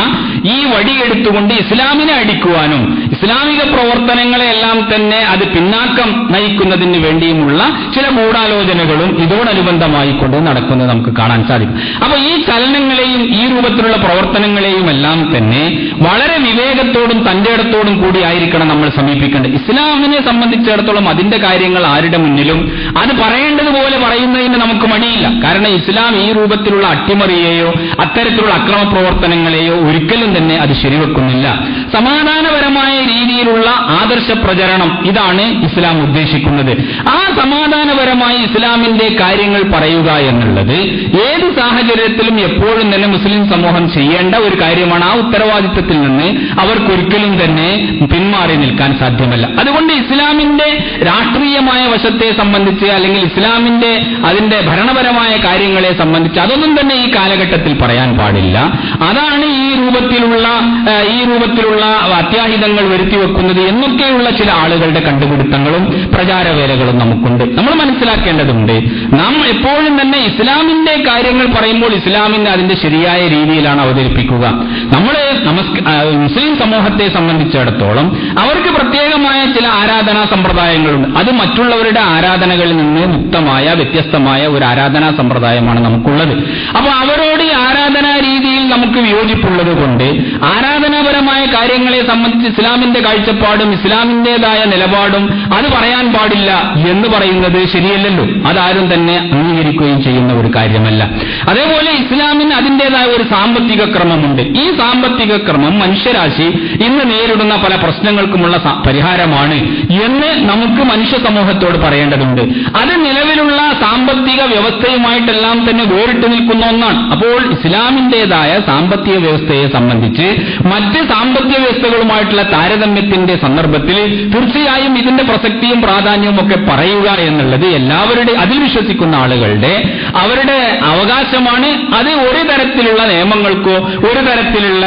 ഈ വടിയെടുത്തുകൊണ്ട് ഇസ്ലാമിനെ അടിക്കുവാനും ഇസ്ലാമിക പ്രവർത്തനങ്ങളെല്ലാം തന്നെ അത് പിന്നാക്കം നയിക്കുന്നതിന് വേണ്ടിയുമുള്ള ചില ഗൂഢാലോചനകളും ഇതോടനുബന്ധമായി കൊണ്ട് നടക്കുന്നത് നമുക്ക് കാണാൻ സാധിക്കും. അപ്പൊ ഈ ചലനങ്ങളെയും ഈ രൂപത്തിലുള്ള പ്രവർത്തനങ്ങളെയും എല്ലാം തന്നെ വളരെ വിവേകത്തോടും തന്റെ ഇടത്തോടും കൂടി ആയിരിക്കണം നമ്മൾ സമീപിക്കേണ്ടത്. ഇസ്ലാമിനെ സംബന്ധിച്ചിടത്തോളം അതിന്റെ കാര്യങ്ങൾ ആരുടെ മുന്നിലും അത് പറയേണ്ടതുപോലെ പറയുന്നതിന് നമുക്ക് മടിയില്ല. കാരണം ഇസ്ലാം ഈ രൂപത്തിലുള്ള അട്ടിമറിയെയോ അത്തരത്തിലുള്ള അക്രമ പ്രവർത്തനങ്ങളെയോ ഒരിക്കലും തന്നെ അത് ശരിവെക്കുന്നില്ല. സമാധാനപരമായ രീതിയിലുള്ള ആദർശ പ്രചരണം ഇതാണ് ഇസ്ലാം ഉദ്ദേശിക്കുന്നത്. ആ സമാധാനപരമായി ഇസ്ലാമിന്റെ കാര്യങ്ങൾ പറയുക എന്നുള്ളത് ഏത് സാഹചര്യത്തിലും എപ്പോഴും തന്നെ മുസ്ലിം സമൂഹം ചെയ്യേണ്ട ഒരു കാര്യമാണ്. ആ ഉത്തരവാദിത്വത്തിൽ നിന്ന് അവർക്കൊരിക്കലും തന്നെ പിന്മാറി നിൽക്കാൻ സാധ്യമല്ല. അതുകൊണ്ട് ഇസ്ലാമിന്റെ രാഷ്ട്രീയമായ വശത്തെ സംബന്ധിച്ച് അല്ലെങ്കിൽ ഇസ്ലാമിന്റെ അതിന്റെ ഭരണപരമായ കാര്യങ്ങളെ സംബന്ധിച്ച് അതൊന്നും തന്നെ ഈ കാലഘട്ടത്തിൽ പറയാൻ പാടില്ല. അതാണ് ഈ രൂപത്തിലുള്ള അത്യാഹിതങ്ങൾ വരുത്തിവെക്കുന്നത് എന്നൊക്കെയുള്ള ചില ആളുകളുടെ കണ്ടുപിടുത്തങ്ങളും പ്രചാരവേലകളും നമുക്കുണ്ട്. നമ്മൾ മനസ്സിലാക്കേണ്ടതുണ്ട്, നാം എപ്പോഴും തന്നെ ഇസ്ലാമിന്റെ കാര്യങ്ങൾ പറയുമ്പോൾ ഇസ്ലാമിനെ അതിന്റെ ശരിയായ രീതിയിലാണ് അവതരിപ്പിക്കുക. നമ്മൾ മുസ്ലിം സമൂഹത്തെ സംബന്ധിച്ചിടത്തോളം അവർക്ക് പ്രത്യേകമായ ചില ആരാധനാ സമ്പ്രദായങ്ങളുണ്ട്. അത് മറ്റുള്ളവരുടെ ആരാധനകളിൽ നിന്ന് മുക്തമായ വ്യത്യസ്തമായ ഒരു ആരാധനാ സമ്പ്രദായമാണ് നമുക്കുള്ളത്. അപ്പോൾ അവരോട് ഈ ആരാധനാ രീതിയിൽ നമുക്ക് വിയോജിപ്പുള്ളത് കൊണ്ട് ആരാധനാപരമായ കാര്യങ്ങളെ സംബന്ധിച്ച് ഇസ്ലാമിന്റെ കാഴ്ചപ്പാടും ഇസ്ലാമിന്റേതായ നിലപാടും അത് പറയാൻ പാടില്ല എന്ന് പറയുന്നത് ശരിയല്ലല്ലോ. അതാരും തന്നെ അംഗീകരിക്കുകയും ചെയ്യുന്ന ഒരു കാര്യമല്ല. അതേപോലെ ഇസ്ലാമിന് അതിന്റേതായ ഒരു സാമ്പത്തിക ക്രമമുണ്ട്. ഈ സാമ്പത്തിക ക്രമം മനുഷ്യരാശി ഇന്ന് നേരിടുന്ന പല പ്രശ്നങ്ങൾക്കുമുള്ള പരിഹാരമാണ് എന്ന് നമുക്ക് മനുഷ്യ സമൂഹത്തോട് പറയേണ്ടതുണ്ട്. അത് നിലവിലുള്ള സാമ്പത്തിക വ്യവസ്ഥയുമായിട്ടെല്ലാം തന്നെ വേറിട്ട് നിൽക്കുന്ന ഒന്നാണ്. അപ്പോൾ ഇസ്ലാമിന്റേതായ സാമ്പത്തിക വ്യവസ്ഥയെ സംബന്ധിച്ച് മറ്റ് സാമ്പത്തിക വ്യവസ്ഥകളുമായിട്ടുള്ള താരതമ്യത്തിന്റെ സന്ദർഭത്തിൽ തീർച്ചയായും ഇതിന്റെ പ്രസക്തിയും പ്രാധാന്യവും ഒക്കെ പറയുക എന്നുള്ളത് എല്ലാവരുടെ അതിൽ വിശ്വസിക്കുന്ന ആളുകളുടെ അവരുടെ അവകാശമാണ്. അത് ഒരു തരത്തിലുള്ള നിയമങ്ങൾക്കോ ഒരു തരത്തിലുള്ള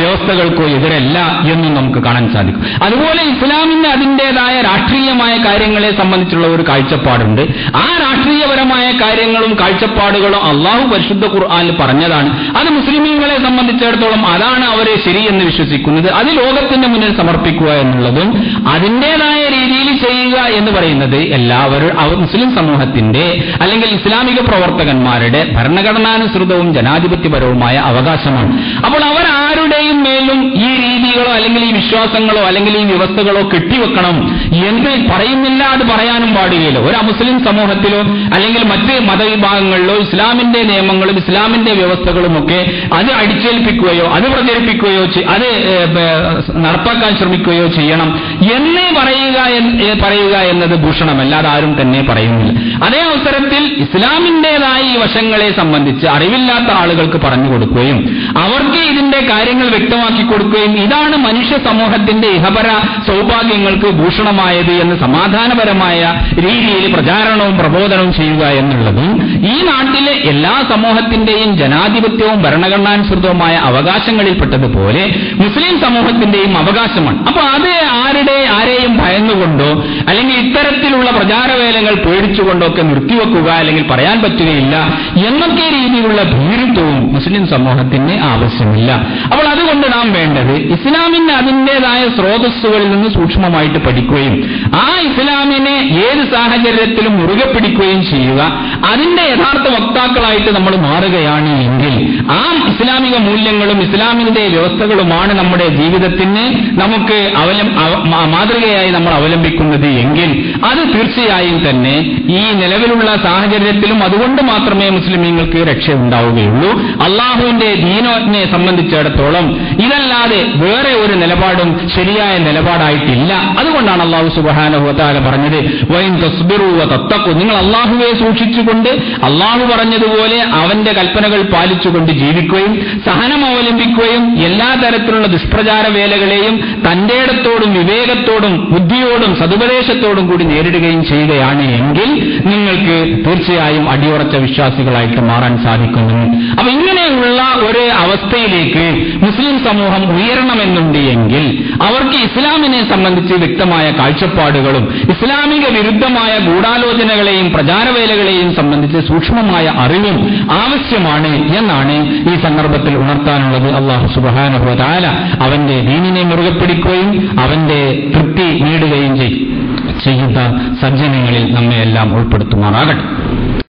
വ്യവസ്ഥകൾക്കോ എതിരല്ല എന്നും നമുക്ക് കാണാൻ സാധിക്കും. അതുപോലെ ഇസ്ലാമിന് അതിന്റേതായ രാഷ്ട്രീയമായ കാര്യങ്ങളെ സംബന്ധിച്ചുള്ള ഒരു കാഴ്ചപ്പാടുണ്ട്. ആ രാഷ്ട്രീയപരമായ കാര്യങ്ങളും കാഴ്ചപ്പാടുകളും അള്ളാഹു പരിശുദ്ധ ഖുർആനിൽ പറഞ്ഞതാണ്. അത് മുസ്ലിമീങ്ങളെ സംബന്ധിച്ചിടത്തോളം അതാണ് അവരെ ശരിയെന്ന് വിശ്വസിക്കുന്നത്. അത് ലോകത്തിന്റെ മുന്നിൽ സമർപ്പിക്കുക എന്നുള്ളതും അതിന്റേതായ രീതിയിൽ ചെയ്യുക എന്ന് പറയുന്നത് എല്ലാവരും മുസ്ലിം സമൂഹത്തിന്റെ അല്ലെങ്കിൽ ഇസ്ലാമിക പ്രവർത്തകന്മാരുടെ ഭരണഘടനാനുസൃതവും ജനാധിപത്യപരവുമായ അവകാശമാണ്. അപ്പോൾ അവർ ആരുടെയും മേലും ഈ രീതികളോ അല്ലെങ്കിൽ ഈ വിശ്വാസങ്ങളോ അല്ലെങ്കിൽ ഈ വ്യവസ്ഥകളോ കെട്ടിവെക്കണം എന്ന് പറയുന്നില്ല. അത് പറയാനും പാടുകയില്ല. ഒരു അമുസ്ലിം സമൂഹത്തിലോ അല്ലെങ്കിൽ മറ്റ് മതവിഭാഗങ്ങളിലോ ഇസ്ലാമിന്റെ നിയമങ്ങളും ഇസ്ലാമിന്റെ വ്യവസ്ഥകളുമൊക്കെ അത് അടിച്ചേൽപ്പിക്കുകയോ അത് പ്രചരിപ്പിക്കുകയോ അത് നടപ്പാക്കാൻ ശ്രമിക്കുകയോ ചെയ്യണം എന്ന് പറയുക എന്നത് ഭൂഷണമല്ല. അതാരും തന്നെ പറയുന്നില്ല. അതേ അവസരത്തിൽ ഇസ്ലാമിന്റേതായ ഈ വശങ്ങളെ സംബന്ധിച്ച് അറിവില്ലാത്ത ആളുകൾക്ക് പറഞ്ഞു കൊടുക്കുകയും അവർക്ക് ഇതിന്റെ കാര്യങ്ങൾ വ്യക്തമാക്കി കൊടുക്കുകയും ഇതാണ് മനുഷ്യ സമൂഹത്തിന്റെ ഇഹപര സൗഭാഗ്യങ്ങൾക്ക് ഭൂഷണമായത് എന്ന് സമാധാനപരമായ രീതിയിൽ പ്രചാരണവും പ്രബോധനവും ചെയ്യുക എന്നുള്ളതും ഈ നാട്ടിലെ എല്ലാ സമൂഹത്തിന്റെയും ജനാധിപത്യവും ഭരണഘടനാനുസൃതവുമായ അവകാശങ്ങളിൽപ്പെട്ടതുപോലെ മുസ്ലിം സമൂഹത്തിന്റെയും അവകാശമാണ്. അപ്പോൾ അത് ആരെയും ഭയന്നുകൊണ്ടോ അല്ലെങ്കിൽ ഇത്തരത്തിലുള്ള പ്രചാരവേലകൾ പേടിച്ചുകൊണ്ടോ ഒക്കെ നിർത്തിവെക്കുക അല്ലെങ്കിൽ പറയാൻ പറ്റുകയില്ല എന്നൊക്കെ രീതിയിലുള്ള ഭീരുത്വവും മുസ്ലിം സമൂഹത്തിന് ആവശ്യമില്ല. അപ്പോൾ അതുകൊണ്ട് നാം വേണ്ടത് ഇസ്ലാമിന് അതിന്റേതായ സ്രോതസ്സുകളിൽ നിന്ന് സൂക്ഷ്മമായിട്ട് പഠിക്കുകയും ആ ഇസ്ലാമിനെ ഏത് സാഹചര്യത്തിലും മുറുകെ പിടിക്കുകയും ചെയ്യുക. അതിന്റെ യഥാർത്ഥ വക്താക്കളായിട്ട് നമ്മൾ മാറുകയാണ് എങ്കിൽ ആ ഇസ്ലാമിക മൂല്യങ്ങളും ഇസ്ലാമിന്റെ വ്യവസ്ഥകളുമാണ് നമ്മുടെ ജീവിതത്തിന് നമുക്ക് മാതൃകയായി നമ്മൾ അവലംബിക്കുന്നത് എങ്കിൽ അത് തീർച്ചയായും തന്നെ ഈ നിലവിലുള്ള സാഹചര്യത്തിലും അതുകൊണ്ട് മാത്രമേ മുസ്ലിമീങ്ങൾക്ക് രക്ഷയുണ്ടാവുകയുള്ളൂ. അള്ളാഹുവിന്റെ ദീനിനെ സംബന്ധിച്ചിടത്തോളം ഇതല്ലാതെ വേറെ ഒരു നിലപാടും ശരിയായ നിലപാടായിട്ടില്ല. അതുകൊണ്ടാണ് അള്ളാഹു സുബ്ഹാനഹു വ തആല പറഞ്ഞത് വഇൻ തസ്ബിറു വ തത്തഖു, നിങ്ങൾ അള്ളാഹുവെ സൂക്ഷിച്ചുകൊണ്ട് അള്ളാഹു പറഞ്ഞതുപോലെ അവന്റെ കൽപ്പനകൾ പാലിച്ചുകൊണ്ട് ജീവിക്കുകയും സഹനം അവലംബിക്കുകയും എല്ലാ തരത്തിലുള്ള ദുഷ്പ്രചാര വേലകളെയും തന്റെ ഇടത്തോടും വിവേകത്തോടും ബുദ്ധിയോടും സതുപദേശത്തോടും കൂടി നേരിടുകയും ചെയ്യുകയാണ് എങ്കിൽ നിങ്ങൾക്ക് തീർച്ചയായും അടിയുറച്ച വിശ്വാസികളായിട്ട് മാറാൻ സാധിക്കുന്നു. അപ്പൊ ഇങ്ങനെയുള്ള ഒരു അവസ്ഥയിലേക്ക് മുസ്ലിം സമൂഹം ഉയരണമെന്നുണ്ട് എങ്കിൽ അവർക്ക് ഇസ്ലാമിനെ സംബന്ധിച്ച് വ്യക്തമായ കാഴ്ചപ്പാടുകളും ഇസ്ലാമിക വിരുദ്ധമായ ഗൂഢാലോചനകളെയും പ്രചാരവേലകളെയും സംബന്ധിച്ച് സൂക്ഷ്മമായ അറിവും ആവശ്യമാണ് എന്നാണ് ഈ സന്ദർഭത്തിൽ ഉണർത്താനുള്ളത്. അല്ലാഹു സുബ്ഹാനഹു വ തആല അവന്റെ ദീനിനെ മുറുകെ പിടിക്കുകയും അവന്റെ തൃപ്തി നേടുകയും ചെയ്യുന്ന സജ്ജനങ്ങളിൽ നമ്മെ എല്ലാം ഉൾപ്പെടുത്തുമാറാകട്ടെ.